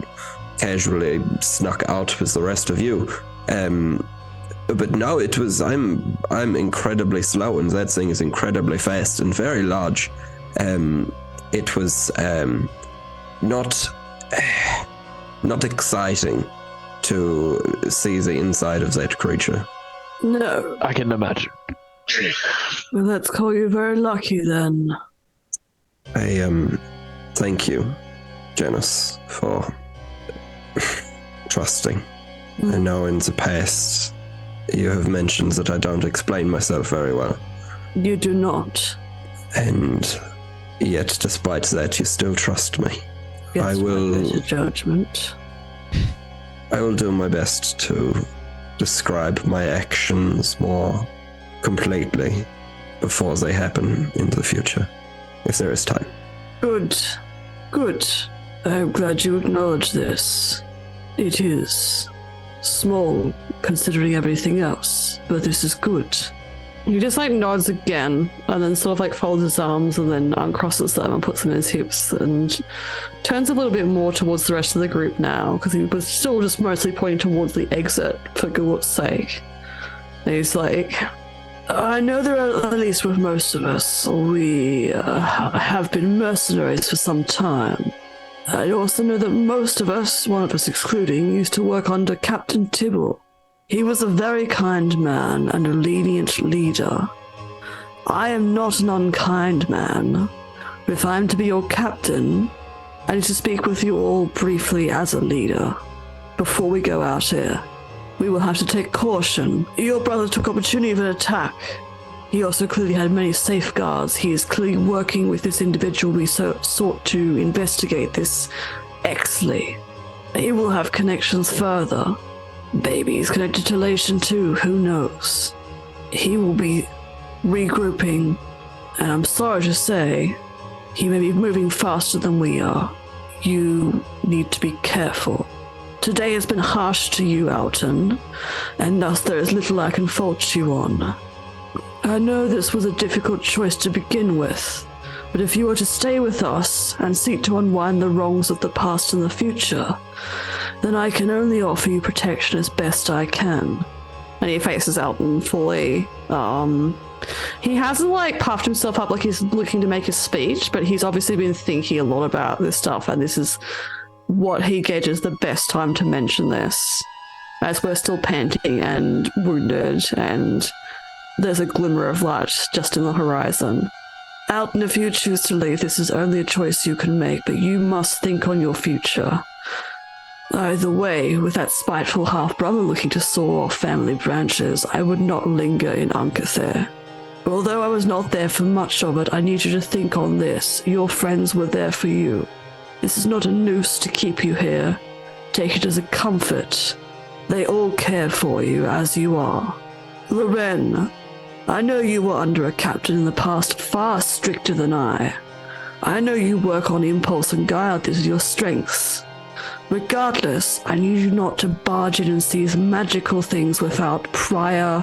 casually snuck out with the rest of you. But no, it was, I'm incredibly slow, and that thing is incredibly fast and very large. It was not exciting to see the inside of that creature. No. I can imagine. Well, let's call you very lucky then. Thank you, Janice, for trusting. I know in the past you have mentioned that I don't explain myself very well. You do not. And yet, despite that, you still trust me. Yes, I will. Better judgment. I will do my best to describe my actions more completely before they happen in the future, if there is time. Good. Good. I'm glad you acknowledge this. It is small, considering everything else, but this is good. He just nods again, and then sort of folds his arms and then uncrosses them and puts them in his hips and turns a little bit more towards the rest of the group now, because he was still just mostly pointing towards the exit for Gulut's sake. And he's I know there are, at least with most of us, we have been mercenaries for some time. I also know that most of us, one of us excluding, used to work under Captain 𝗖𝗔𝗦𝗧. He was a very kind man and a lenient leader. I am not an unkind man, but if I am to be your captain, I need to speak with you all briefly as a leader. Before we go out here, we will have to take caution. Your brother took opportunity of an attack. He also clearly had many safeguards. He is clearly working with this individual we sought to investigate, this 𝗖𝗔𝗦𝗧. He will have connections further. Maybe he's connected to Lation too, who knows? He will be regrouping, and I'm sorry to say, he may be moving faster than we are. You need to be careful. Today has been harsh to you, Alton, and thus there is little I can fault you on. I know this was a difficult choice to begin with, but if you are to stay with us and seek to unwind the wrongs of the past and the future, then I can only offer you protection as best I can. And he faces Alton fully. He hasn't like puffed himself up like he's looking to make a speech, but he's obviously been thinking a lot about this stuff, and this is what he gauges the best time to mention this, as we're still panting and wounded, and there's a glimmer of light just in the horizon. Alton, if you choose to leave, this is only a choice you can make, but you must think on your future. Either way, with that spiteful half-brother looking to saw off family branches, I would not linger in 𝗖𝗔𝗦𝗧. Although I was not there for much of it, I need you to think on this. Your friends were there for you. This is not a noose to keep you here. Take it as a comfort. They all care for you as you are. Loren, I know you were under a captain in the past far stricter than I. I know you work on impulse and guile. These are your strengths. Regardless, I need you not to barge in and seize magical things without prior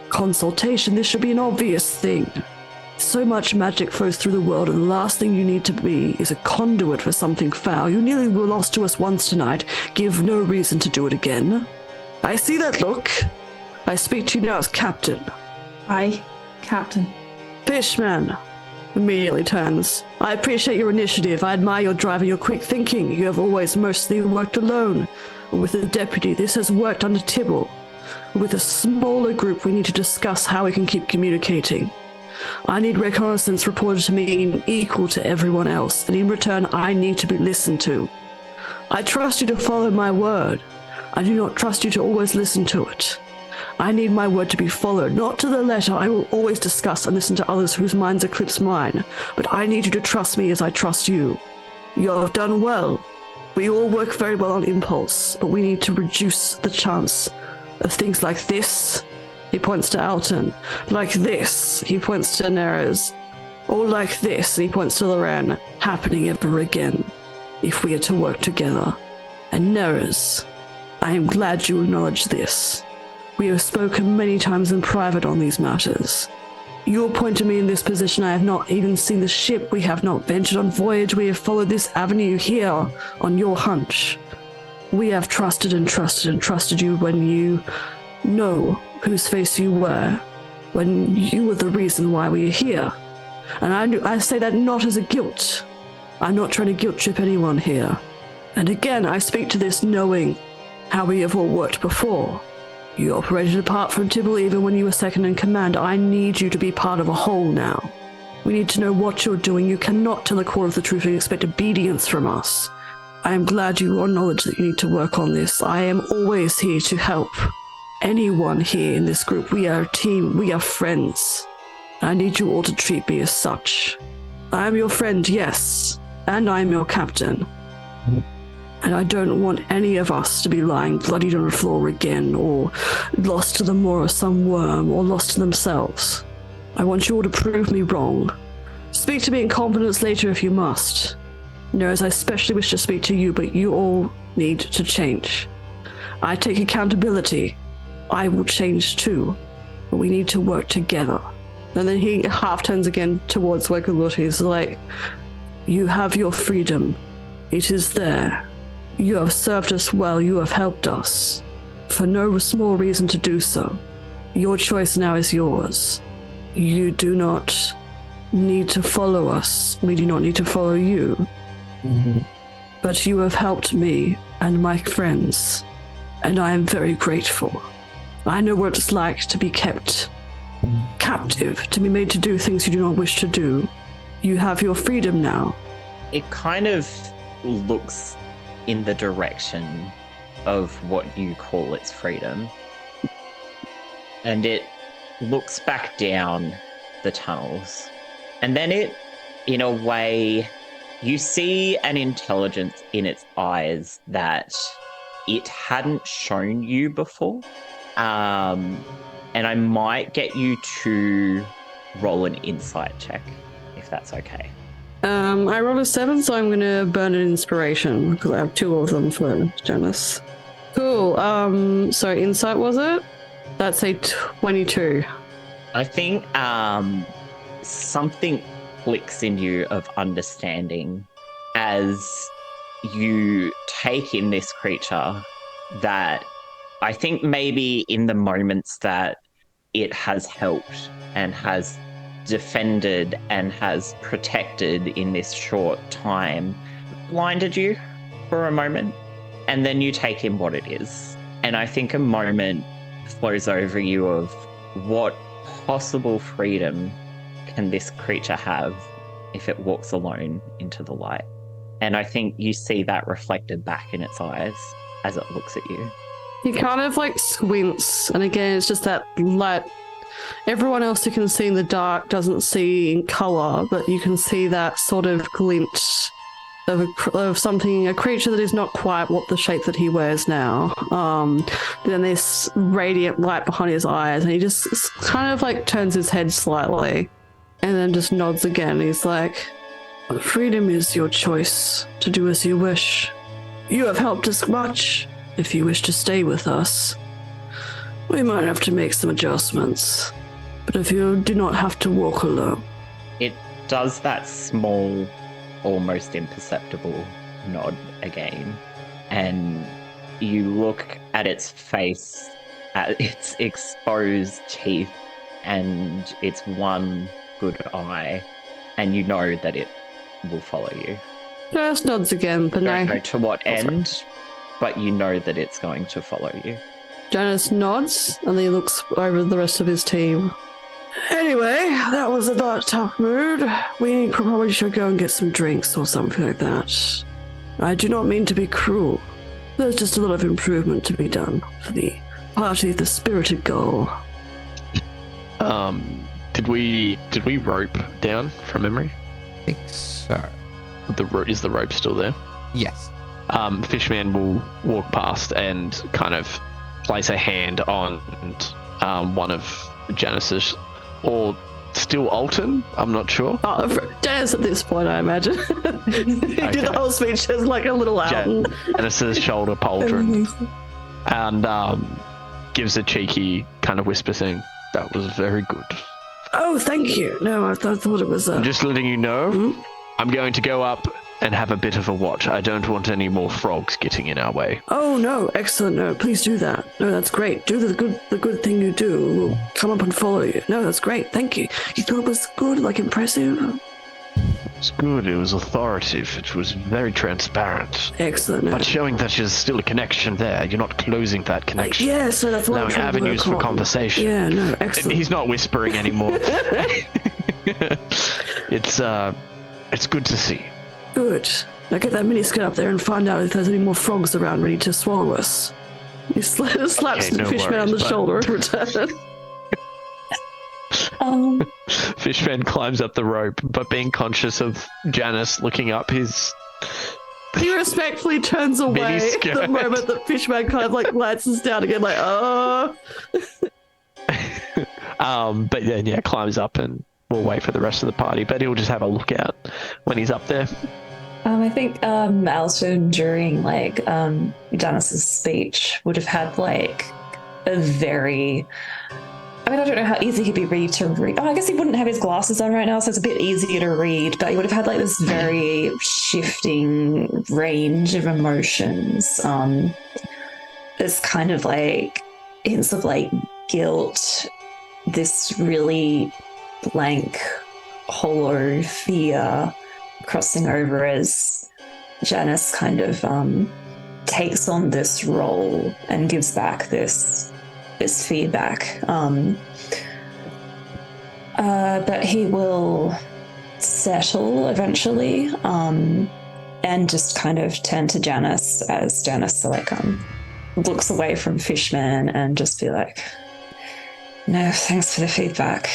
consultation. This should be an obvious thing. So much magic flows through the world, and the last thing you need to be is a conduit for something foul. You nearly were lost to us once tonight. Give no reason to do it again. I see that look. I speak to you now as Captain. Aye, Captain. Fishman immediately turns. I appreciate your initiative. I admire your drive and your quick thinking. You have always mostly worked alone. With a deputy, this has worked under 𝗖𝗔𝗦𝗧. With a smaller group, we need to discuss how we can keep communicating. I need reconnaissance reported to me equal to everyone else, and in return, I need to be listened to. I trust you to follow my word. I do not trust you to always listen to it. I need my word to be followed, not to the letter. I will always discuss and listen to others whose minds eclipse mine, but I need you to trust me as I trust you. You have done well. We all work very well on impulse, but we need to reduce the chance of things like this. He points to Alton. Like this, he points to 𝗔𝗧. Or like this, and he points to Loren, happening ever again, if we are to work together. And 𝗔𝗧, I am glad you acknowledge this. We have spoken many times in private on these matters. You appointed me in this position. I have not even seen the ship. We have not ventured on voyage. We have followed this avenue here on your hunch. We have trusted and trusted and trusted you when you know whose face you were, when you were the reason why we are here. And I say that not as a guilt. I'm not trying to guilt trip anyone here. And again, I speak to this knowing how we have all worked before. You operated apart from 𝗖𝗔𝗦𝗧 even when you were second in command. I need you to be part of a whole now. We need to know what you're doing. You cannot tell a quarter of the truth and expect obedience from us. I am glad you acknowledge that you need to work on this. I am always here to help anyone here in this group. We are a team. We are friends. I need you all to treat me as such. I am your friend, yes, and I am your captain. And I don't want any of us to be lying bloodied on the floor again, or lost to the maw of some worm, or lost to themselves. I want you all to prove me wrong. Speak to me in confidence later if you must. 𝗔𝗧, I especially wish to speak to you, but you all need to change. I take accountability. I will change too, but we need to work together. And then he half turns again towards 𝗖𝗔𝗦𝗧. He's like, you have your freedom. It is there. You have served us well. You have helped us. For no small reason to do so. Your choice now is yours. You do not need to follow us. We do not need to follow you. But you have helped me and my friends, and I am very grateful. I know what it's like to be kept captive, to be made to do things you do not wish to do. You have your freedom now. It kind of looks in the direction of what you call its freedom. And it looks back down the tunnels. And then it, in a way, you see an intelligence in its eyes that it hadn't shown you before. And I might get you to roll an insight check, if that's okay. I rolled a 7, so I'm going to burn an inspiration, because I have 2 of them for Janice. Cool. So insight was it? That's a 22. I think something clicks in you of understanding as you take in this creature that I think maybe in the moments that it has helped and has defended and has protected in this short time blinded you for a moment, and then you take in what it is. And I think a moment flows over you of what possible freedom can this creature have if it walks alone into the light. And I think you see that reflected back in its eyes as it looks at you. He kind of like squints, and again, it's just that light. Everyone else who can see in the dark doesn't see in colour, but you can see that sort of glint of something, a creature that is not quite what the shape that he wears now. Then this radiant light behind his eyes, and he just kind of like turns his head slightly and then just nods again. He's like, freedom is your choice to do as you wish. You have helped us much. If you wish to stay with us, we might have to make some adjustments. But if you do not have to walk alone. It does that small, almost imperceptible nod again, and you look at its face, at its exposed teeth and its one good eye, and you know that it will follow you. Just nods again, but Don't no. know to what end, but you know that it's going to follow you. Janus nods, and then he looks over the rest of his team. Anyway, that was a tough mood. We probably should go and get some drinks or something like that. I do not mean to be cruel. There's just a lot of improvement to be done for the party of the spirited gull. Did we rope down from memory? I think so. Is the rope still there? Yes. Fishman will walk past and kind of place a hand on one of Janus's, or still Alton, I'm not sure. Janus at this point, I imagine. He did the whole speech as like a little Alton. Janus's shoulder pauldron, and gives a cheeky kind of whisper thing. That was very good. Oh, thank you. No, I thought it was I'm just letting you know, I'm going to go up and have a bit of a watch. I don't want any more frogs getting in our way. Oh no, excellent. No, please do that. No, that's great. Do the good thing you do. We'll come up and follow you. No, that's great. Thank you. You thought it was good, like impressive? It's good. It was authoritative. It was very transparent. Excellent. No. But showing that there's still a connection there. You're not closing that connection. Yes, no, that's what I'm Allowing trying to avenues work for on. conversation. Yeah, no, excellent. He's not whispering anymore. It's good to see. Good. Now get that miniskirt up there and find out if there's any more frogs around ready to swallow us. He slaps Okay, the no fishman on worries, the bud. shoulder in return. Fishman climbs up the rope, but being conscious of Janus looking up his... He respectfully turns away Miniskirt. the moment that fishman kind of like glances down again, like, oh. But then, yeah, climbs up and we'll wait for the rest of the party, but he'll just have a look out when he's up there. I think Alton, during like Janus's speech, would have had like a very... I mean, I don't know how easy he'd be to read. Oh, I guess he wouldn't have his glasses on right now, so it's a bit easier to read, but he would have had like this very shifting range of emotions. It's kind of like hints of like guilt, this really blank, hollow fear crossing over as Janus kind of takes on this role and gives back this feedback. But he will settle eventually and just kind of turn to Janus as Janus like looks away from Fishman and just be like, no, thanks for the feedback.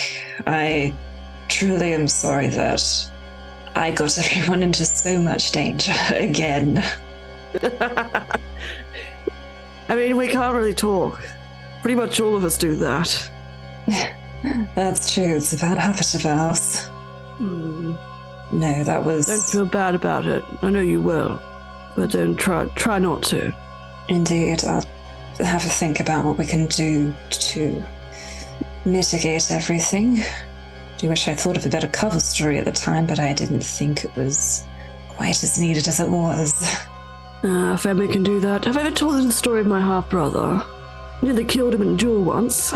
I truly am sorry that I got everyone into so much danger again. I mean, we can't really talk. Pretty much all of us do that. That's true. It's a bad habit of ours. No, that was... Don't feel bad about it. I know you will. But don't try not to. Indeed. I'll have a think about what we can do to mitigate everything. I wish I thought of a better cover story at the time, but I didn't think it was quite as needed as it was. Family can do that. Have I ever told you the story of my half-brother? Nearly killed him in a duel once.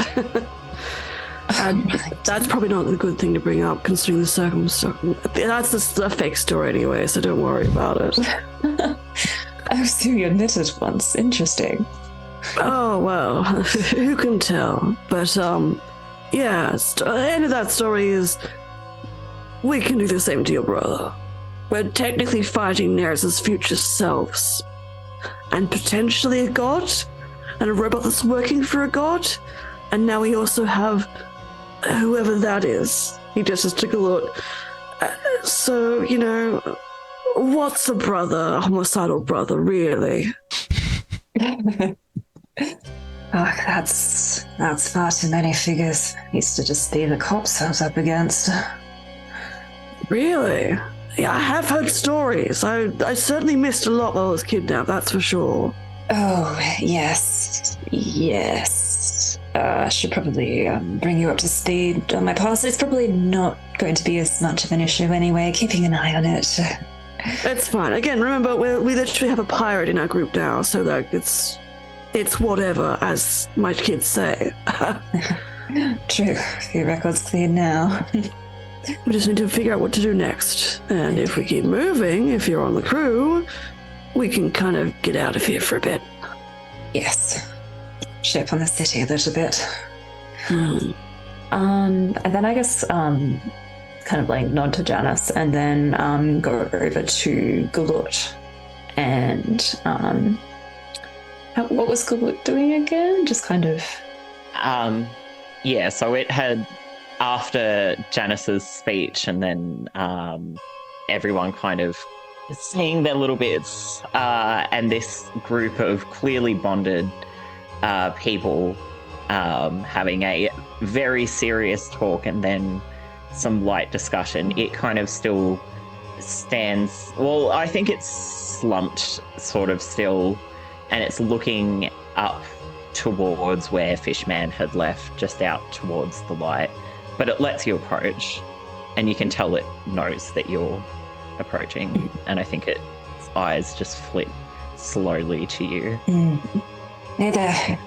That's probably not a good thing to bring up, considering the circumstance. That's a fake story anyway, so don't worry about it. Oh, so you admitted once. Interesting. Oh, well, who can tell? But, yeah, the end of that story is we can do the same to your brother. We're technically fighting Neris's future selves. And potentially a god, and a robot that's working for a god. And now we also have whoever that is. He just took a look. So, you know, what's a brother, a homicidal brother, really? Oh, that's far too many figures. Used to just be the cops I was up against. Really? Yeah, I have heard stories. I certainly missed a lot while I was kidnapped, that's for sure. Oh, yes. I should probably bring you up to speed on my past. It's probably not going to be as much of an issue anyway, keeping an eye on it. It's fine. Again, remember, we literally have a pirate in our group now, so that it's whatever, as my kids say. True. Your record's clean now. We just need to figure out what to do next. And if we keep moving, if you're on the crew, we can kind of get out of here for a bit. Yes. Ship on the city a little bit. Hmm. And then I guess kind of like nod to Janice and then go over to Galut. And what was Galut doing again? Just kind of yeah, so it had, after Janice's speech and then everyone kind of saying their little bits, and this group of clearly bonded people having a very serious talk and then some light discussion, it kind of still stands, well, I think it's slumped sort of still, and it's looking up towards where Fishman had left, just out towards the light. But it lets you approach, and you can tell it knows that you're approaching, and I think its eyes just flit slowly to you. Hey there.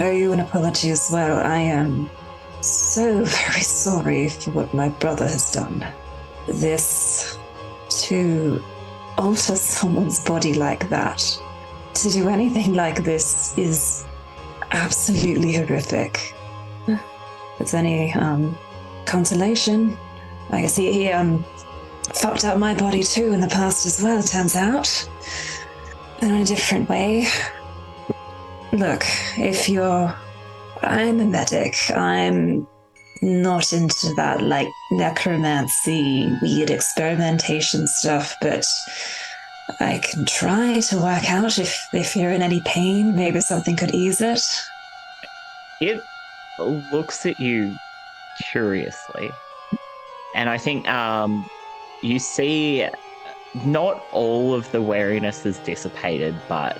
Owe you an apology as well. I am so very sorry for what my brother has done. This, to alter someone's body like that, to do anything like this is absolutely horrific. If it's any consolation, I guess he fucked up my body too in the past as well, turns out. But in a different way. Look, I'm a medic. I'm not into that, like, necromancy, weird experimentation stuff, but I can try to work out if you're in any pain, maybe something could ease it. It looks at you curiously, and I think you see not all of the wariness is dissipated, but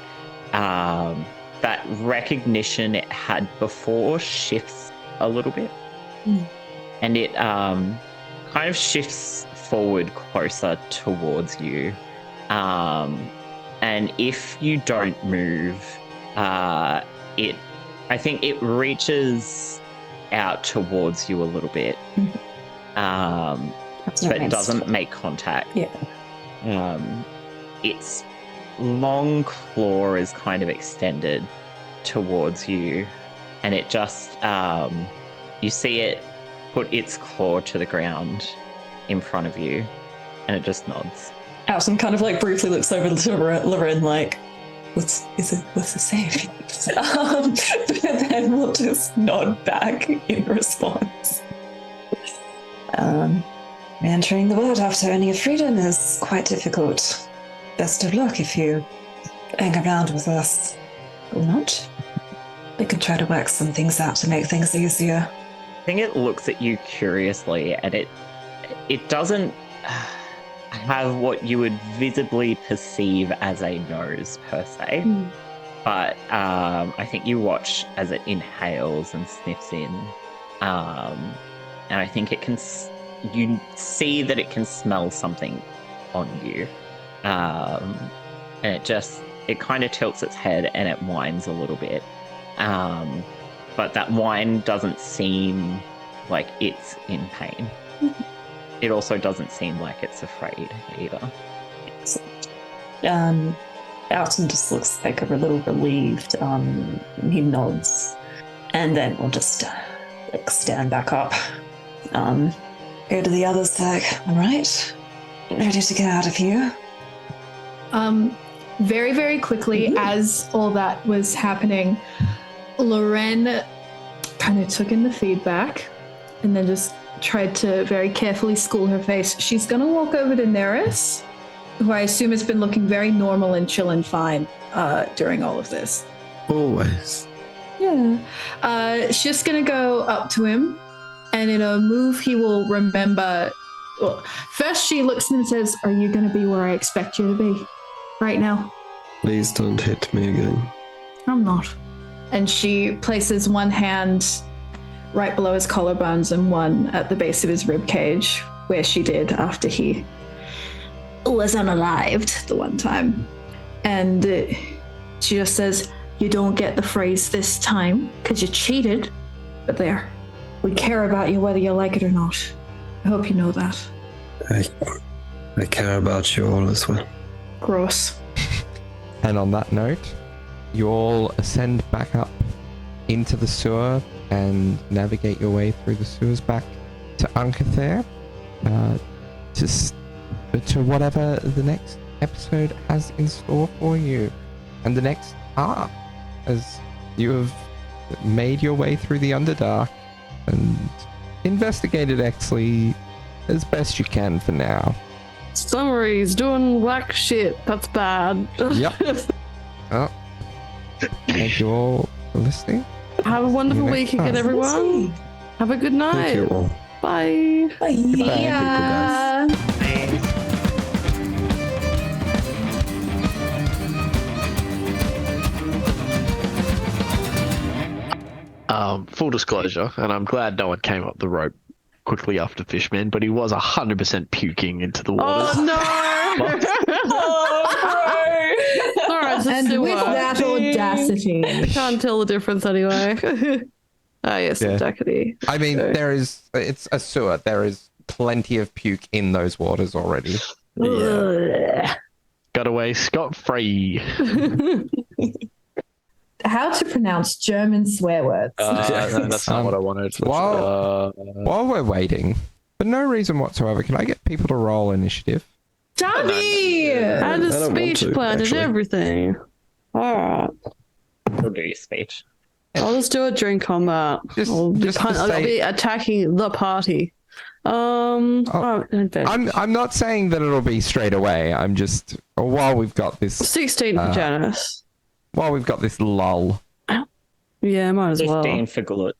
that recognition it had before shifts a little bit. And it kind of shifts forward closer towards you, and if you don't move, I think it reaches out towards you a little bit, but doesn't make contact. Its long claw is kind of extended towards you, and it just you see it put its claw to the ground in front of you, and it just nods. Alton kind of like briefly looks over to Loren like, what's the same? But then we'll just nod back in response. Entering the world after earning your freedom is quite difficult. Best of luck if you hang around with us or not. We can try to work some things out to make things easier. I think it looks at you curiously, and it doesn't have what you would visibly perceive as a nose per se, but I think you watch as it inhales and sniffs in, and I think it can. You see that it can smell something on you, and it kind of tilts its head and it whines a little bit, but that whine doesn't seem like it's in pain. It also doesn't seem like it's afraid either. Alton just looks like a little relieved. He nods, and then we'll just like stand back up. Go to the other side. All right, ready to get out of here. Very, very quickly, as all that was happening, Loren kind of took in the feedback and then just tried to very carefully school her face. She's going to walk over to Neris, who I assume has been looking very normal and chill and fine during all of this. Always. Yeah. She's just going to go up to him, and in a move he will remember. Well, first she looks at him and says, "Are you going to be where I expect you to be right now?" Please don't hit me again. I'm not. And she places one hand right below his collarbones and one at the base of his rib cage, where she did after he was unalived the one time. And she just says, "You don't get the phrase this time because you cheated, but there, we care about you whether you like it or not. I hope you know that." I care about you all as well. Gross. And on that note, you all ascend back up into the sewer and navigate your way through the sewers back to Uncathere, to whatever the next episode has in store for you, and the next arc, as you have made your way through the Underdark and investigated Exley as best you can for now. Summary's doing whack shit. That's bad. Yep. Oh. Thank you all for listening. Have a wonderful See you week next again, time. everyone. Have a good night. Thank you all. Bye. Bye. Goodbye, Full disclosure, and I'm glad no one came up the rope quickly after Fishman, but he was 100% puking into the waters. Oh no! Alright, And with that audacity. can't tell the difference anyway. Yes, Yeah. Dackety. I mean, So- it's a sewer. There is plenty of puke in those waters already. Yeah. Got away scot-free. How to pronounce German swear words. No, that's not what I wanted. While we're waiting, for no reason whatsoever, can I get people to roll initiative? Johnny! And I a don't want speech to, plan actually. and everything. Alright. You'll do your speech. I'll just do it during combat. Just I'll to say- be attacking the party. I'm not saying that it'll be straight away. I'm just while we've got this 16 for Janice. while we've got this lull. Yeah, might as well. 15 for Gullet.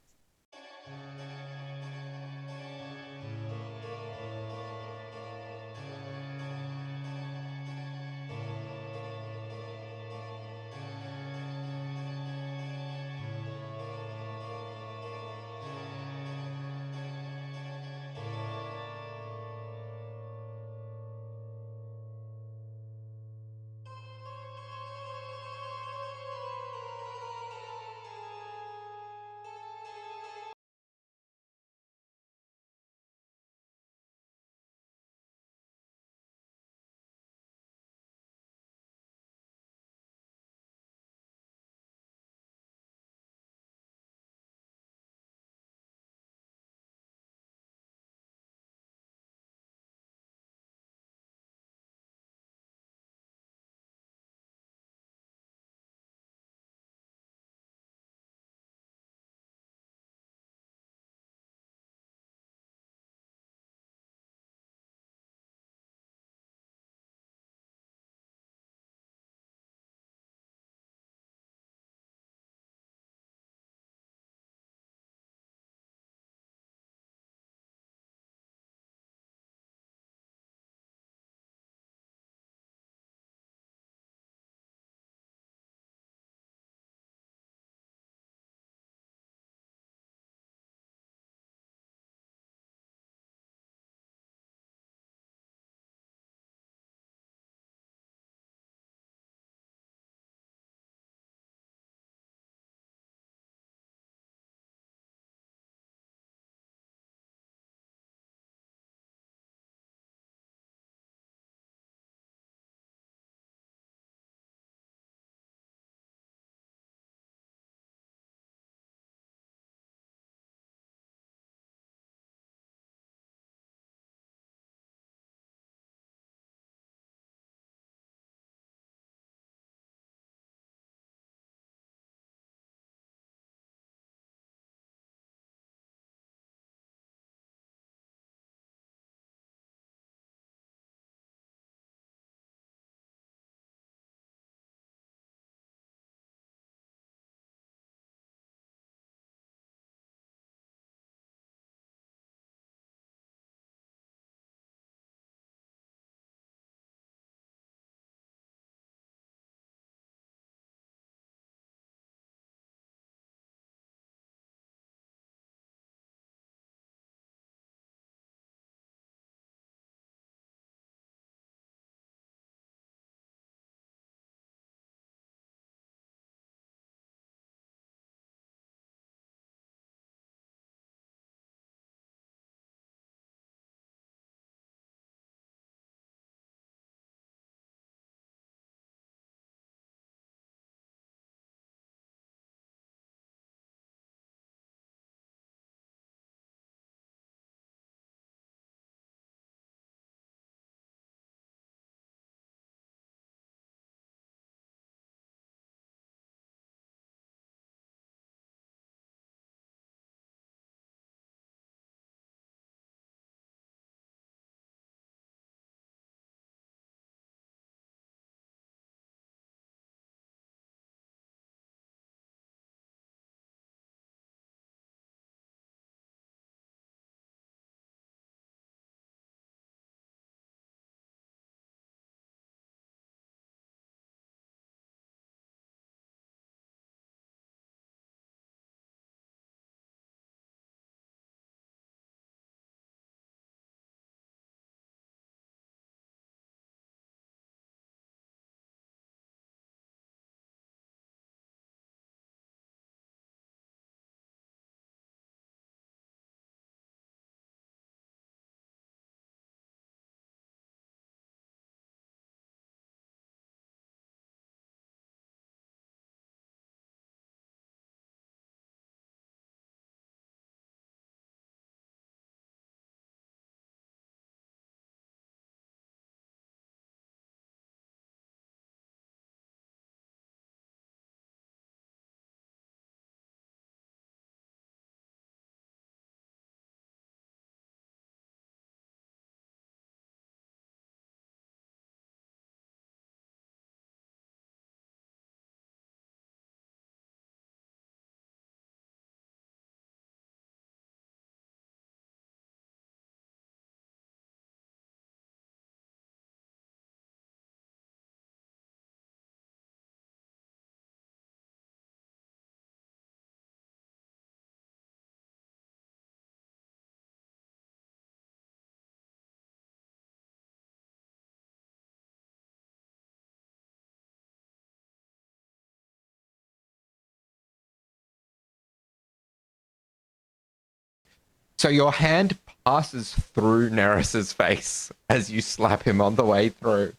So your hand passes through Neris's face as you slap him on the way through.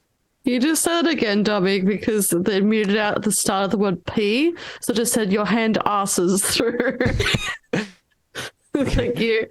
You just said it again, Dominic, because they muted out at the start of the word P. So just said your hand asses through. Thank you.